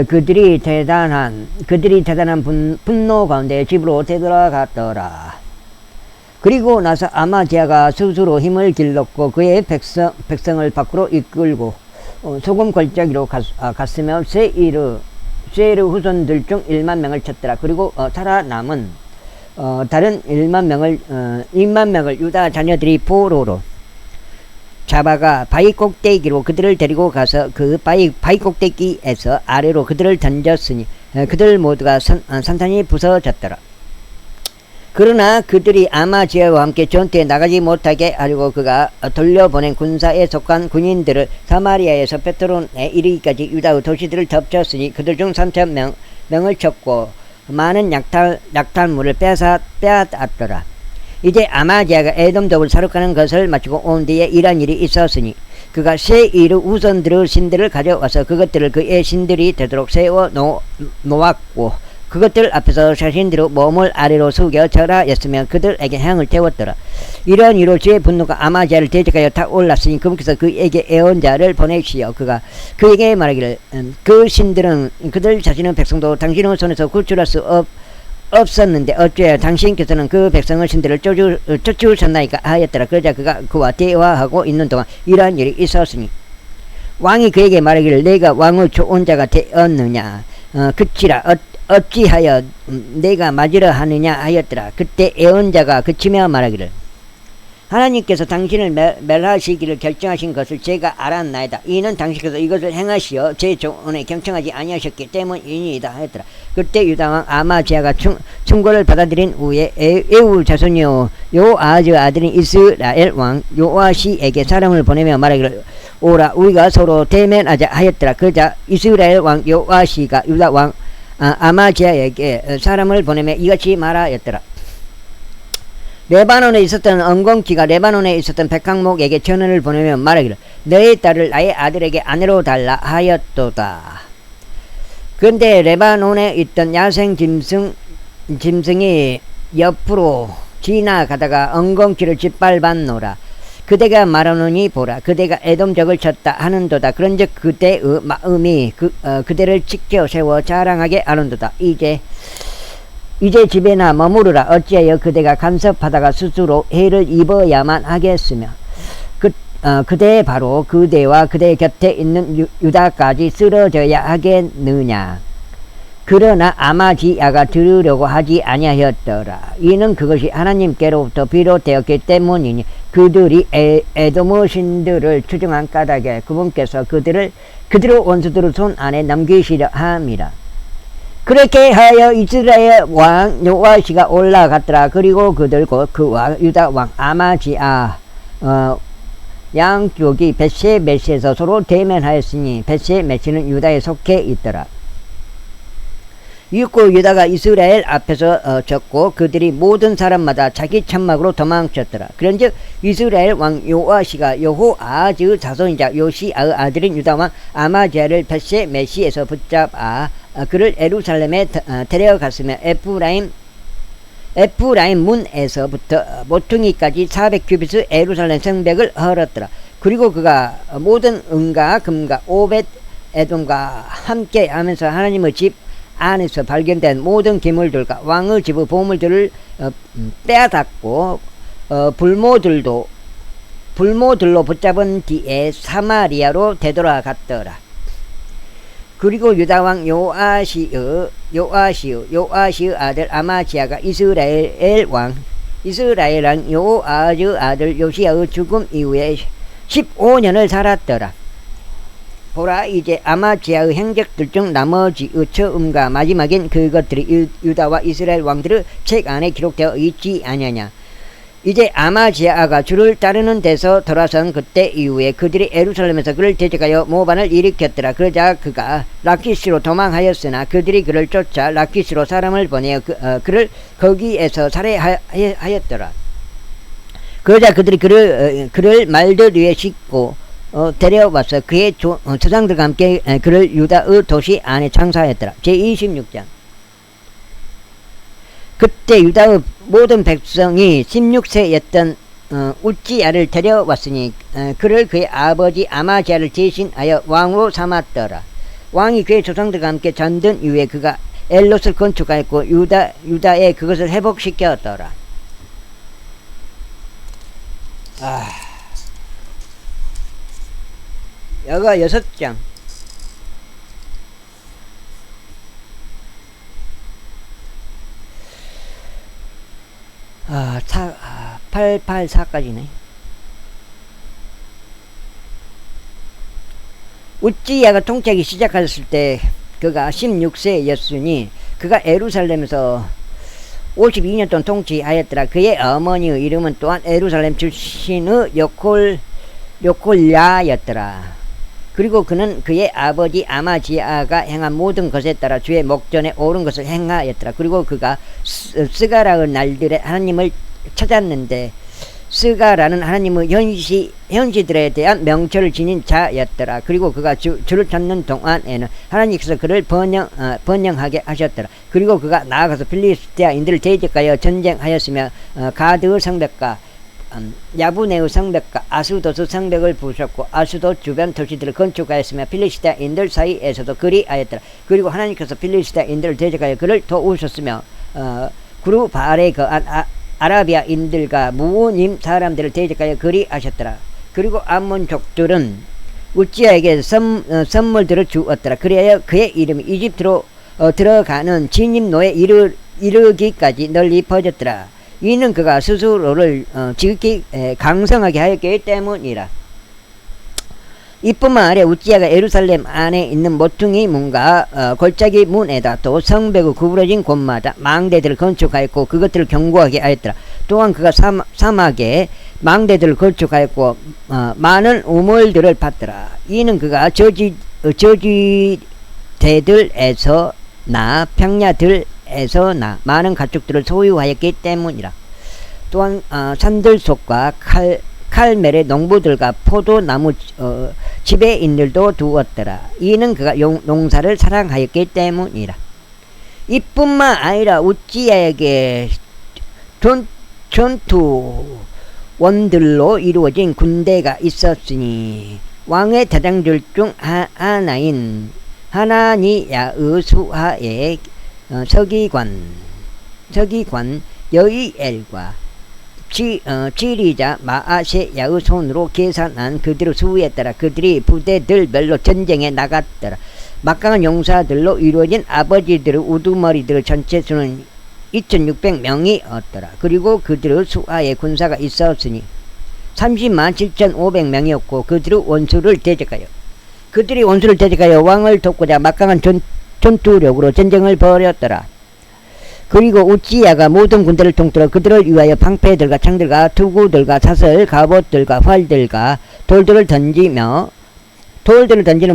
그들이 대단한 분노 가운데 집으로 되돌아갔더라. 그리고 나서 아마지아가 스스로 힘을 길렀고 그의 백성을 밖으로 이끌고 소금 골짜기로 갔으며 세이르 후손들 중 1만 명을 쳤더라. 그리고 살아남은 다른 2만 명을 유다 자녀들이 포로로 잡아가 바위 꼭대기로 그들을 데리고 가서 그 바위 꼭대기에서 아래로 그들을 던졌으니 그들 모두가 산산이 부서졌더라. 그러나 그들이 아마지아와 함께 전투에 나가지 못하게 하려고 그가 돌려보낸 군사에 속한 군인들을 사마리아에서 베트론에 이르기까지 유다의 도시들을 덮쳤으니 그들 중 3,000명을 쳤고 많은 약탈물을 빼앗았더라. 이제 아마지아가 에돔족을 사륙하는 것을 마치고 온 뒤에 이런 일이 있었으니 그가 세이르 우선들의 신들을 가져와서 그것들을 그의 신들이 되도록 세워 놓았고 그것들 앞에서 자신들의 몸을 아래로 숙여 절하였으며 그들에게 향을 태웠더라. 이런 이유로 주의 분노가 아마지아를 대적하여 타올랐으니 그분께서 그에게 애원자를 보내시어 그가 그에게 말하기를 그 신들은 그들 자신의 백성도 당신의 손에서 구출할 수 없었는데 어찌하여 당신께서는 그 백성의 신들을 쫓으셨나이까 하였더라. 그러자 그가 그와 대화하고 있는 동안 이러한 일이 있었으니 왕이 그에게 말하기를 내가 왕의 좋은 자가 되었느냐 그치라 어찌하여 내가 맞으려 하느냐 하였더라. 그때 애언자가 그치며 말하기를 하나님께서 당신을 멸하시기를 결정하신 것을 제가 알았나이다. 이는 당신께서 이것을 행하시어 제 조언에 경청하지 아니하셨기 때문이니이다 하였더라. 그때 유다왕 아마지아가 충고를 받아들인 후에 에우 자손이요 요아즈 아들인 이스라엘 왕 요아시에게 사람을 보내며 말하기를 오라 우리가 서로 대면하자 하였더라. 그러자 이스라엘 왕 요아시가 유다 왕 아마지아에게 사람을 보내며 이같이 말하였더라. 레바논에 있었던 엉겅퀴가 레바논에 있었던 백항목에게 전언을 보내며 말하기를 너의 딸을 나의 아들에게 아내로 달라 하였도다. 그런데 레바논에 있던 야생 짐승이 옆으로 지나가다가 엉겅퀴를 짓밟았노라. 그대가 말하노니 보라 그대가 에돔족을 쳤다 하는도다. 그런즉 그대의 마음이 그대를 지켜 세워 자랑하게 하는도다. 이제 집에나 머무르라. 어찌하여 그대가 간섭하다가 스스로 해를 입어야만 하겠으며 그대 바로 그대와 그대 곁에 있는 유다까지 쓰러져야 하겠느냐. 그러나 아마지아가 들으려고 하지 아니하였더라. 이는 그것이 하나님께로부터 비롯되었기 때문이니 그들이 에돔의 신들을 추종한 까닭에 그분께서 그들의 원수들의 손 안에 넘기시려 함이라. 그렇게 하여 이스라엘 왕 요아시가 올라갔더라. 그리고 그들과 그와 유다 왕 아마지아 양쪽이 벳세 메시에서 서로 대면하였으니 벳세 메시는 유다에 속해 있더라. 이윽고 유다가 이스라엘 앞에서 졌고 그들이 모든 사람마다 자기 천막으로 도망쳤더라. 그런즉 이스라엘 왕 요아시가 여호아즈 자손이자 요시아의 아들인 유다 왕 아마지아를 벳세 메시에서 붙잡아 그를 에루살렘에 데려갔으며 에프라임 문에서부터 모퉁이까지 400규빗의 에루살렘 성벽을 헐었더라. 그리고 그가 모든 은과 금과 오벳 에돔과 함께 하면서 하나님의 집 안에서 발견된 모든 기물들과 왕의 집의 보물들을 빼앗았고 불모들로 붙잡은 뒤에 사마리아로 되돌아갔더라. 그리고 유다왕 요아시의 아들 아마지아가 이스라엘 왕 요아즈 아들 요시아의 죽음 이후에 15년을 살았더라. 보라, 이제 아마지아의 행적들 중 나머지의 처음과 마지막인 그것들이 유다와 이스라엘 왕들의 책 안에 기록되어 있지 아니하냐. 이제 아마지아가 주를 따르는 데서 돌아선 그때 이후에 그들이 에루살렘에서 그를 대적하여 모반을 일으켰더라. 그러자 그가 라키시로 도망하였으나 그들이 그를 쫓아 라키시로 사람을 보내어 그를 거기에서 살해하였더라. 그러자 그들이 그를 말들 위에 싣고 데려와서 그의 조상들과 함께 그를 유다의 도시 안에 장사하였더라. 제26장. 그때 유다의 모든 백성이 16세였던 우찌야를 데려왔으니 그를 그의 아버지 아마지아를 대신하여 왕으로 삼았더라. 왕이 그의 조상들과 함께 잠든 이후에 그가 엘롯을 건축하였고 유다에 그것을 회복시켰더라. 여가 6장. 884까지네. 우찌야가 통치하기 시작했을 때 그가 16세였으니 그가 에루살렘에서 52년 동안 통치하였더라. 그의 어머니의 이름은 또한 에루살렘 출신의 요콜야였더라. 그리고 그는 그의 아버지 아마지아가 행한 모든 것에 따라 주의 목전에 옳은 것을 행하였더라. 그리고 그가 스가라의 날들에 하나님을 찾았는데 스가라는 하나님의 현시들에 대한 명철을 지닌 자였더라. 그리고 그가 주를 찾는 동안에는 하나님께서 그를 번영하게 하셨더라. 그리고 그가 나아가서 필리스티아인들을 대적하여 전쟁하였으며 가드의 성벽과 야부네의 성벽과 아수도스 성벽을 부셨고 아수도 주변 도시들을 건축하였으며 필리스티아인들 사이에서도 그리하였더라. 그리고 하나님께서 필리스티아인들을 대적하여 그를 도우셨으며 구르바알에 거한 아라비아인들과 무님 사람들을 대적하여 그리하셨더라. 그리고 암몬족들은 우찌야에게 선물들을 주었더라. 그리하여 그의 이름이 이집트로 들어가는 진입로에 이르기까지 널리 퍼졌더라. 이는 그가 스스로를 지극히 강성하게 하였기 때문이라. 이뿐만 아니라 우찌야가 예루살렘 안에 있는 모퉁이 문과 골짜기 문에다 또 성벽의 구부러진 곳마다 망대들을 건축하였고 그것들을 견고하게 하였더라. 또한 그가 사막에 망대들을 건축하였고 많은 우물들을 팠더라. 이는 그가 저지대들에서나 평야들에서나 많은 가축들을 소유하였기 때문이라. 또한 산들속과 칼멜의 농부들과 포도나무 지배인들도 두었더라. 이는 그가 농사를 사랑하였기 때문이라. 이뿐만 아니라 우찌야에게 전투원들로 이루어진 군대가 있었으니 왕의 대장들 중 하나인 하나니야의 수하의 서기관 여이엘과 지리자 마아세야의 손으로 계산한 그들의 수에 따라 그들이 부대들별로 전쟁에 나갔더라. 막강한 용사들로 이루어진 아버지들의 우두머리들의 전체 수는 2600명이었더라. 그리고 그들의 수하에 군사가 있었으니 307,500명이었고 그들이 원수를 대적하여 왕을 돕고자 막강한 전투력으로 전쟁을 벌였더라. 그리고 우찌야가 모든 군대를 통틀어 그들을 위하여 방패들과 창들과 투구들과 사슬, 갑옷들과 활들과 돌들을 던지는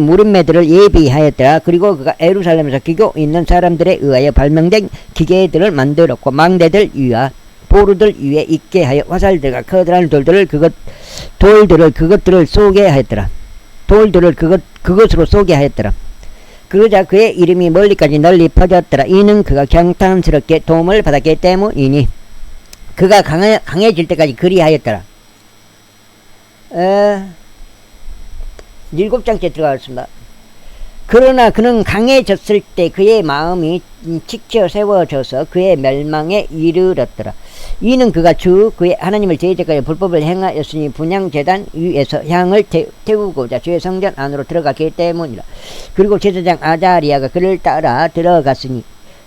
무림매들을 예비하였더라. 그리고 그가 예루살렘에서 기교 있는 사람들에 의하여 발명된 기계들을 만들었고 망대들 위와 보루들 위에 있게 하여 화살들과 커다란 돌들을 그것들을 쏘게 하였더라. 돌들을 그것으로 쏘게 하였더라. 그러자 그의 이름이 멀리까지 널리 퍼졌더라. 이는 그가 경탄스럽게 도움을 받았기 때문이니 그가 강해질 때까지 그리하였더라. 7장째 들어가겠습니다. 그러나 그는 강해졌을 때 그의 마음이 지켜 세워져서 그의 멸망에 이르렀더라. 이는 그가 그의 하나님을 제재하여 불법을 행하였으니 분향제단 위에서 향을 태우고자 주의 성전 안으로 들어갔기 때문이라. 그리고 제사장 아자리아가 그를 따라 들어갔으니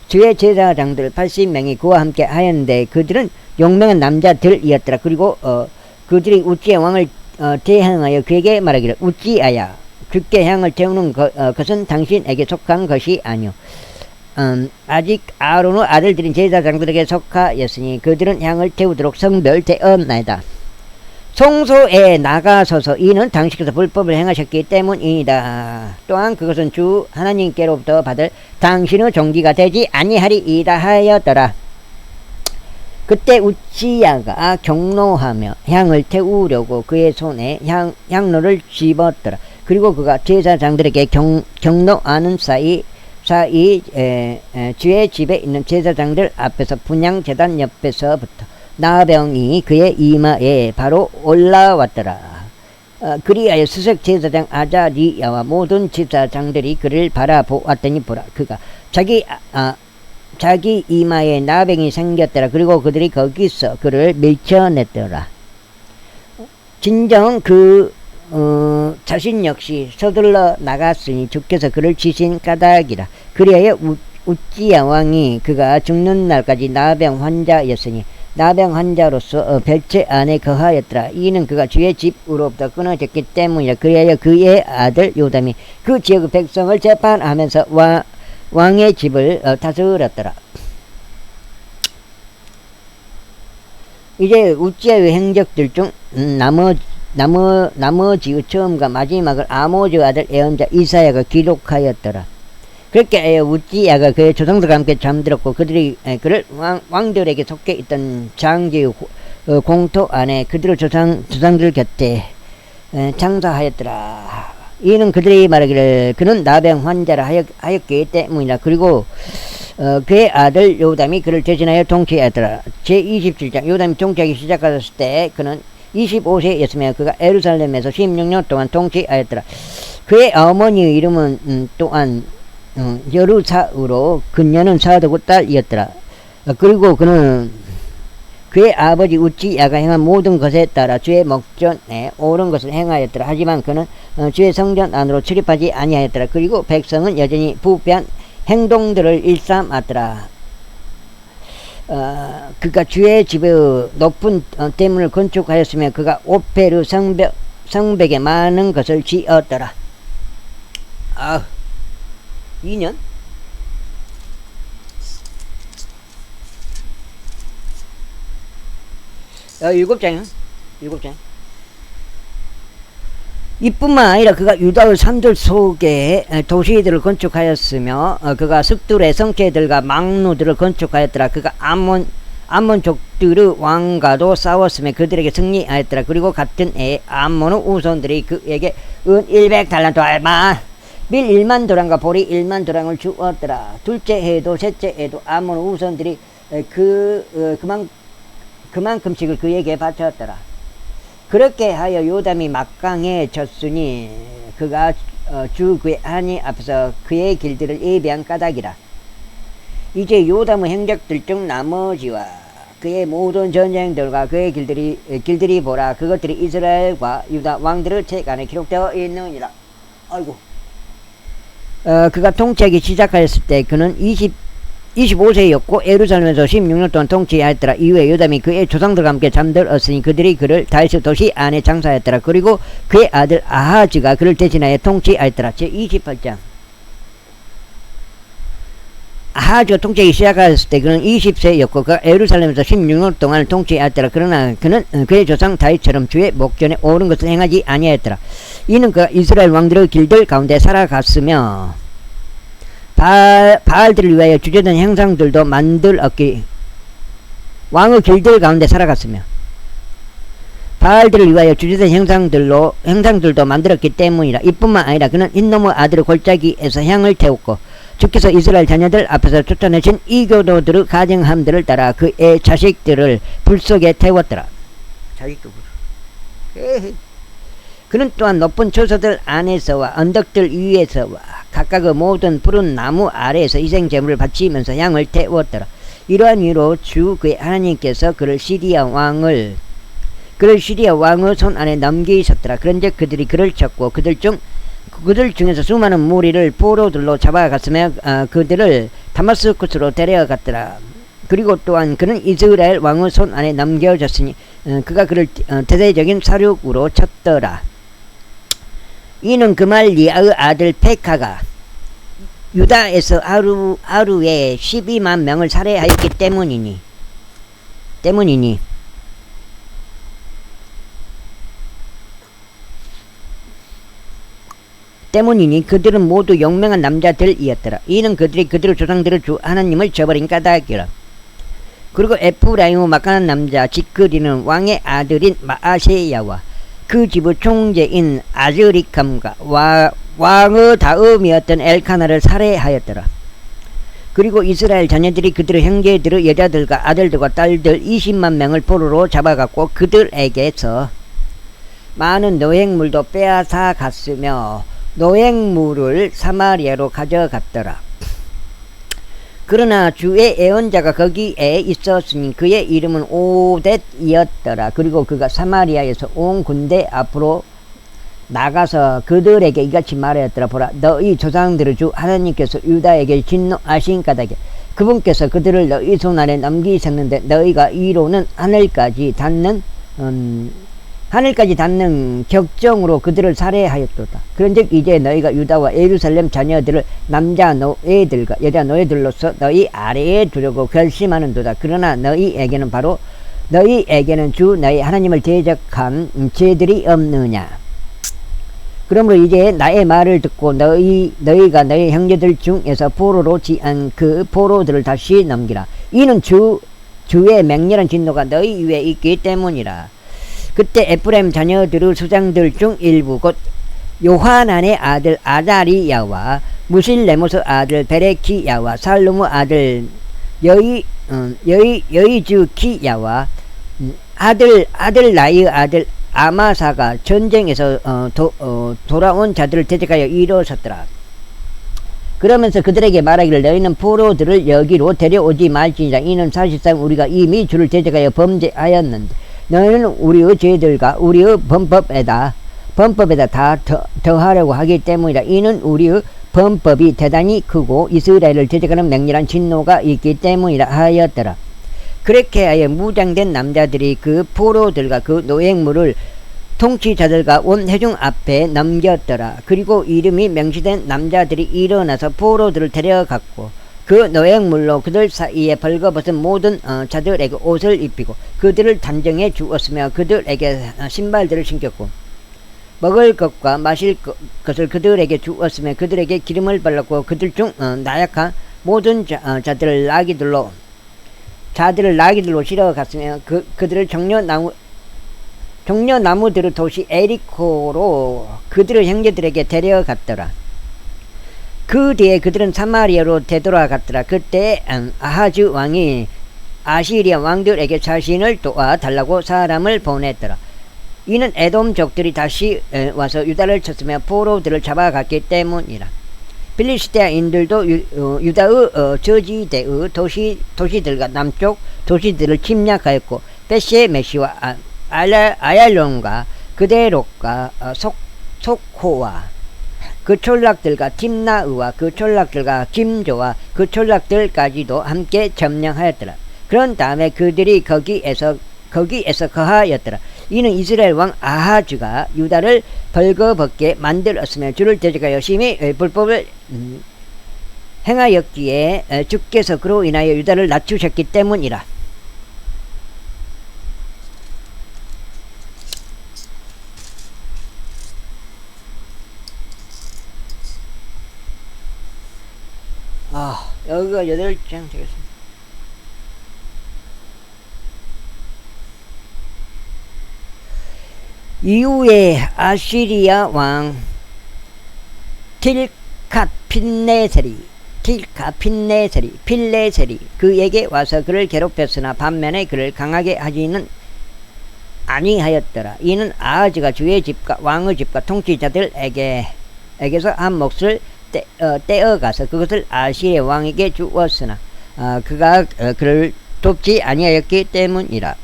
주의 제사장들 80명이 그와 함께 하였는데 그들은 용맹한 남자들이었더라. 그리고 그들이 우찌야 왕을 대항하여 그에게 말하기를 우찌아야 주께 향을 태우는 것은 당신에게 속한 것이 아니오. 아직 아론의 아들들인 제사장들에게 속하였으니 그들은 향을 태우도록 성별되었나이다. 성소에 나가서서 이는 당신께서 불법을 행하셨기 때문이다. 또한 그것은 주 하나님께로부터 받을 당신의 종기가 되지 아니하리이다 하였더라. 그때 우찌야가 경노하며 향을 태우려고 그의 손에 향로를 집었더라. 그리고 그가 제사장들에게 경노하는 사이 주의 집에 있는 제사장들 앞에서 분향제단 옆에서부터 나병이 그의 이마에 바로 올라왔더라. 그리하여 수석 제사장 아자리야와 모든 제사장들이 그를 바라보았더니 보라 그가 자기 이마에 나병이 생겼더라. 그리고 그들이 거기서 그를 밀쳐냈더라. 진정 자신 역시 서둘러 나갔으니 주께서 그를 치신 까닭이라. 그리하여 우찌야 왕이 그가 죽는 날까지 나병 환자였으니 나병 환자로서 별채 안에 거하였더라. 이는 그가 주의 집으로부터 끊어졌기 때문이라. 그리하여 그의 아들 요담이 그 지역의 백성을 재판하면서 왕의 집을 다스렸더라. 이제 우찌야의 행적들 중 나머지의 처음과 마지막을 아모즈 아들 예언자 이사야가 기록하였더라. 그렇게 우찌야가 그의 조상들과 함께 잠들었고 그들이 그를 왕들에게 속해 있던 장제의 공토 안에 그들의 조상들 곁에 장사하였더라. 이는 그들이 말하기를 그는 나병 환자라 하였기 때문이라. 그리고 그의 아들 요담이 그를 대신하여 통치하였더라. 제27장 요담이 통치하기 시작하였을 때 그는 25세였으며 그가 예루살렘에서 16년 동안 통치하였더라. 그의 어머니의 이름은 또한 여루사으로 그녀는 사도구 딸이었더라. 그리고 그는 그의 아버지 우찌야가 행한 모든 것에 따라 주의 목전에 옳은 것을 행하였더라. 하지만 그는 주의 성전 안으로 출입하지 아니하였더라. 그리고 백성은 여전히 부패한 행동들을 일삼았더라. 그가 주의 집의 높은 대문을 건축하였으며 그가 오페르 성벽에 많은 것을 지었더라. 2년? 일곱 장이야. 이뿐만 아니라 그가 유다의 산들 속에 도시들을 건축하였으며 그가 습들의 성체들과 망루들을 건축하였더라. 그가 암몬족들의 왕과도 싸웠으며 그들에게 승리하였더라. 그리고 같은 해에 암몬의 우선들이 그에게 은 100달란트 알마 밀 1만 도랑과 보리 1만 도랑을 주었더라. 둘째 해에도 셋째 해에도 암몬의 우선들이 그만큼씩을 그에게 바쳤더라. 그렇게 하여 요담이 막강해졌으니 그가 주 그의 하나님 앞에서 그의 길들을 예비한 까닭이라. 이제 요담의 행적들 중 나머지와 그의 모든 전쟁들과 그의 길들이 보라. 그것들이 이스라엘과 유다 왕들의 책 안에 기록되어 있느니라. 아이고. 그가 통치하기 시작하였을 때 그는 25세였고 예루살렘에서 16년 동안 통치하였더라. 이후에 요담이 그의 조상들과 함께 잠들었으니 그들이 그를 다윗의 도시 안에 장사하였더라. 그리고 그의 아들 아하즈가 그를 대신하여 통치하였더라. 제28장 아하주가 통치하기 시작했을 때 그는 20세였고 그 예루살렘에서 16년 동안 통치하였더라. 그러나 그는 그의 조상 다윗처럼 주의 목전에 옳은 것을 행하지 아니하였더라. 이는 그 이스라엘 왕들의 길들 가운데 살아갔으며 바알들을 위하여 주제된 형상들도 만들었기 왕의 길들 가운데 살아갔으며 바알들을 위하여 주제된 형상들도 만들었기 때문이라. 이뿐만 아니라 그는 흰놈의 아들의 골짜기에서 향을 태웠고 주께서 이스라엘 자녀들 앞에서 쫓아내신 이교도들의 가정함들을 따라 그의 자식들을 불 속에 태웠더라. 자식도 불. 그는 또한 높은 초소들 안에서와 언덕들 위에서와 각각의 모든 푸른 나무 아래에서 희생제물을 바치면서 향을 태웠더라. 이러한 이유로 주 그의 하나님께서 그를 시리아 왕의 손 안에 넘기셨더라. 그런즉 그들이 그를 쳤고 그들 중에서 수많은 무리를 포로들로 잡아갔으며 그들을 다마스쿠스로 데려갔더라. 그리고 또한 그는 이스라엘 왕의 손 안에 넘겨졌으니 그가 그를 대대적인 사륙으로 쳤더라. 이는 그말리아의 아들 페카가 유다에서 하루에 12만 명을 살해하였기 때문이니 그들은 모두 용맹한 남자들이었더라. 이는 그들이 그들의 조상들의 주 하나님을 저버린 까닭이라. 그리고 에프라임의 막강한 남자 지크리는 왕의 아들인 마아세야와 그 집의 총재인 아즈리캄과 왕의 다음이었던 엘카나를 살해하였더라. 그리고 이스라엘 자녀들이 그들의 형제들의 여자들과 아들들과 딸들 20만 명을 포로로 잡아갔고 그들에게서 많은 노획물도 빼앗아 갔으며 노획물을 사마리아로 가져갔더라. 그러나 주의 예언자가 거기에 있었으니 그의 이름은 오뎃이었더라. 그리고 그가 사마리아에서 온 군대 앞으로 나가서 그들에게 이같이 말하였더라. 보라, 너희 조상들의 주 하나님께서 유다에게 진노하신 까닭에 그분께서 그들을 너희 손 안에 넘기셨는데 너희가 이로는 하늘까지 닿는 격정으로 그들을 살해하였도다. 그런즉 이제 너희가 유다와 예루살렘 자녀들을 남자 노예들과 여자 노예들로서 너희 아래에 두려고 결심하는도다. 그러나 너희에게는 주 너희 하나님을 대적한 죄들이 없느냐. 그러므로 이제 나의 말을 듣고 너희가 너희 형제들 중에서 포로로 지은 그 포로들을 다시 넘기라. 이는 주의 맹렬한 진노가 너희 위에 있기 때문이라. 그때 에프라임 자녀들의 수장들 중 일부 곧 요하난의 아들 아다리야와 무실레못의 아들 베레키야와 살룸의 아들 여이주키야와 아들 나이의 아들 아마사가 전쟁에서 돌아온 자들을 대적하여 일어섰더라. 그러면서 그들에게 말하기를 너희는 포로들을 여기로 데려오지 말지니라. 이는 사실상 우리가 이미 주를 대적하여 범죄하였는데 너희는 우리의 죄들과 우리의 범법에다 다 더하려고 하기 때문이라. 이는 우리의 범법이 대단히 크고 이스라엘을 대적하는 맹렬한 진노가 있기 때문이라 하였더라. 그렇게 하여 무장된 남자들이 그 포로들과 그 노획물을 통치자들과 온 회중 앞에 넘겼더라. 그리고 이름이 명시된 남자들이 일어나서 포로들을 데려갔고 그 노획물로 그들 사이에 벌거벗은 모든 자들에게 옷을 입히고 그들을 단정해 주었으며 그들에게 신발들을 신겼고 먹을 것과 마실 것을 그들에게 주었으며 그들에게 기름을 발랐고 그들 중 나약한 모든 자들을 나귀들로 실어갔으며 그들을 종려나무들의 도시 에리코로 그들의 형제들에게 데려갔더라. 그 뒤에 그들은 사마리아로 되돌아갔더라. 그때 아하즈 왕이 아시리아 왕들에게 자신을 도와달라고 사람을 보냈더라. 이는 에돔족들이 다시 와서 유다를 쳤으며 포로들을 잡아갔기 때문이라. 필리스테인들도 유다의 저지대의 도시들과 남쪽 도시들을 침략하였고 베시메시와 아얄론과 그데롯과 속호와 그 촌락들과 팀나의와 그 촌락들과 김조와 그 촌락들까지도 함께 점령하였더라. 그런 다음에 그들이 거기에서 거하였더라. 이는 이스라엘 왕 아하즈가 유다를 벌거벗게 만들었으며 주를 대적하여 심히 불법을 행하였기에 주께서 그로 인하여 유다를 낮추셨기 때문이라. 여기가 8장 되겠습니다. 이후에 아시리아 왕 필레셀이 그에게 와서 그를 괴롭혔으나 반면에 그를 강하게 하지는 아니하였더라. 이는 아하즈가 주의 집과 왕의 집과 통치자들에게서 한 몫을 떼어가서 그것을 아시리아 왕에게 주었으나 그가 그를 돕지 아니하였기 때문이라.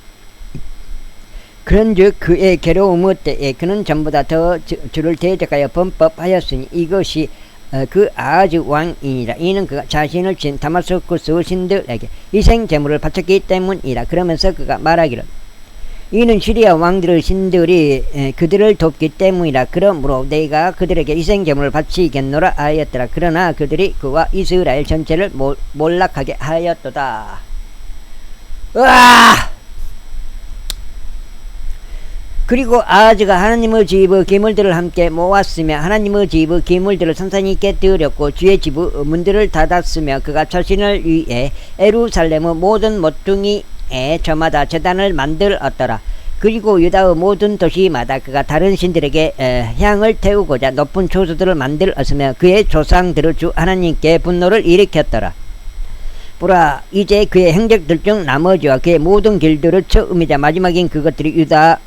그런즉 그의 괴로움 때에 그는 전보다 더 주를 대적하여 범법하였으니 이것이 그 아하즈 왕이니라. 이는 그가 자신을 친 다마스쿠스 신들에게 희생제물을 바쳤기 때문이라. 그러면서 그가 말하기를 이는 시리아 왕들의 신들이 그들을 돕기 때문이라. 그러므로 내가 그들에게 희생제물을 바치겠노라 하였더라. 그러나 그들이 그와 이스라엘 전체를 몰락하게 하였도다. 으아! 그리고 아하즈가 하나님의 집의 기물들을 함께 모았으며 하나님의 집의 기물들을 산산히 깨뜨렸고 주의 집의 문들을 닫았으며 그가 자신을 위해 예루살렘의 모든 모퉁이에 저마다 제단을 만들었더라. 그리고 유다의 모든 도시마다 그가 다른 신들에게 향을 태우고자 높은 초소들을 만들었으며 그의 조상들의 주 하나님께 분노를 일으켰더라. 보라, 이제 그의 행적들 중 나머지와 그의 모든 길들의 처음이자 마지막인 그것들이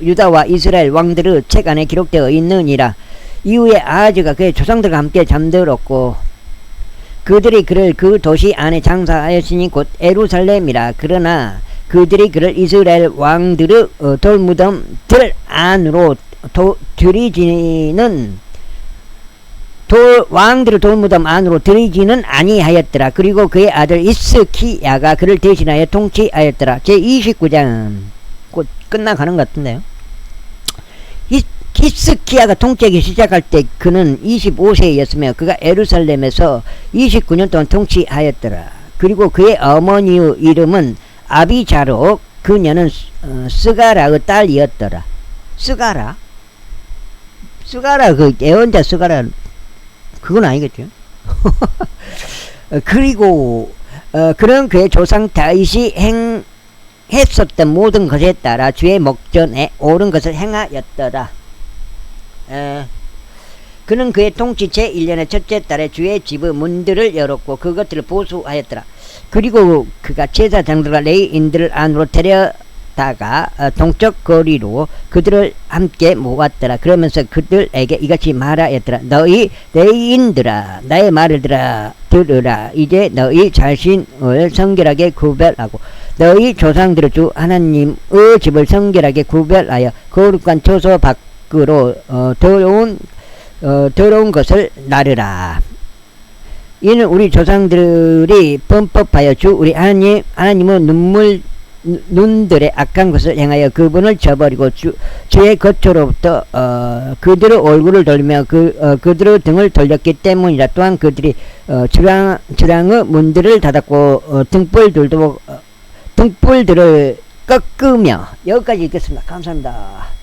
유다와 이스라엘 왕들의 책 안에 기록되어 있느니라. 이후에 아하즈가 그의 조상들과 함께 잠들었고 그들이 그를 그 도시 안에 장사하였으니 곧 예루살렘이라. 그러나 그들이 그를 이스라엘 왕들의 돌무덤들 안으로 왕들의 돌무덤 안으로 들이지는 아니하였더라. 그리고 그의 아들 히스키야가 그를 대신하여 통치하였더라. 제29장 곧 끝나가는 것 같은데요. 히스키야가 통치하기 시작할 때 그는 25세였으며 그가 예루살렘에서 29년 동안 통치하였더라. 그리고 그의 어머니의 이름은 아비자로 그녀는 스가라의 딸이었더라. 스가라 그 예언자 스가라 그건 아니겠죠. 그리고 그런 그의 조상 다윗이 했었던 모든 것에 따라 주의 목전에 옳은 것을 행하였더라. 그는 그의 통치 제1년의 첫째 달에 주의 집의 문들을 열었고 그것들을 보수하였더라. 그리고 그가 제사장들과 레위인들을 안으로 데려다가 동쪽 거리로 그들을 함께 모았더라. 그러면서 그들에게 이같이 말하였더라. 너희 레위인들아, 나의 말을 들으라. 이제 너희 자신을 성결하게 구별하고 너희 조상들의 주 하나님의 집을 성결하게 구별하여 거룩한 초소 밖으로 더러운 것을 나르라. 이는 우리 조상들이 범법하여 주 우리 하나님의 눈들의 악한 것을 행하여 그분을 저버리고 주의 거처로부터 그들의 얼굴을 돌리며 그들의 등을 돌렸기 때문이라. 또한 그들이 주랑의 문들을 닫았고 등불들을 꺾으며. 여기까지 읽겠습니다. 감사합니다.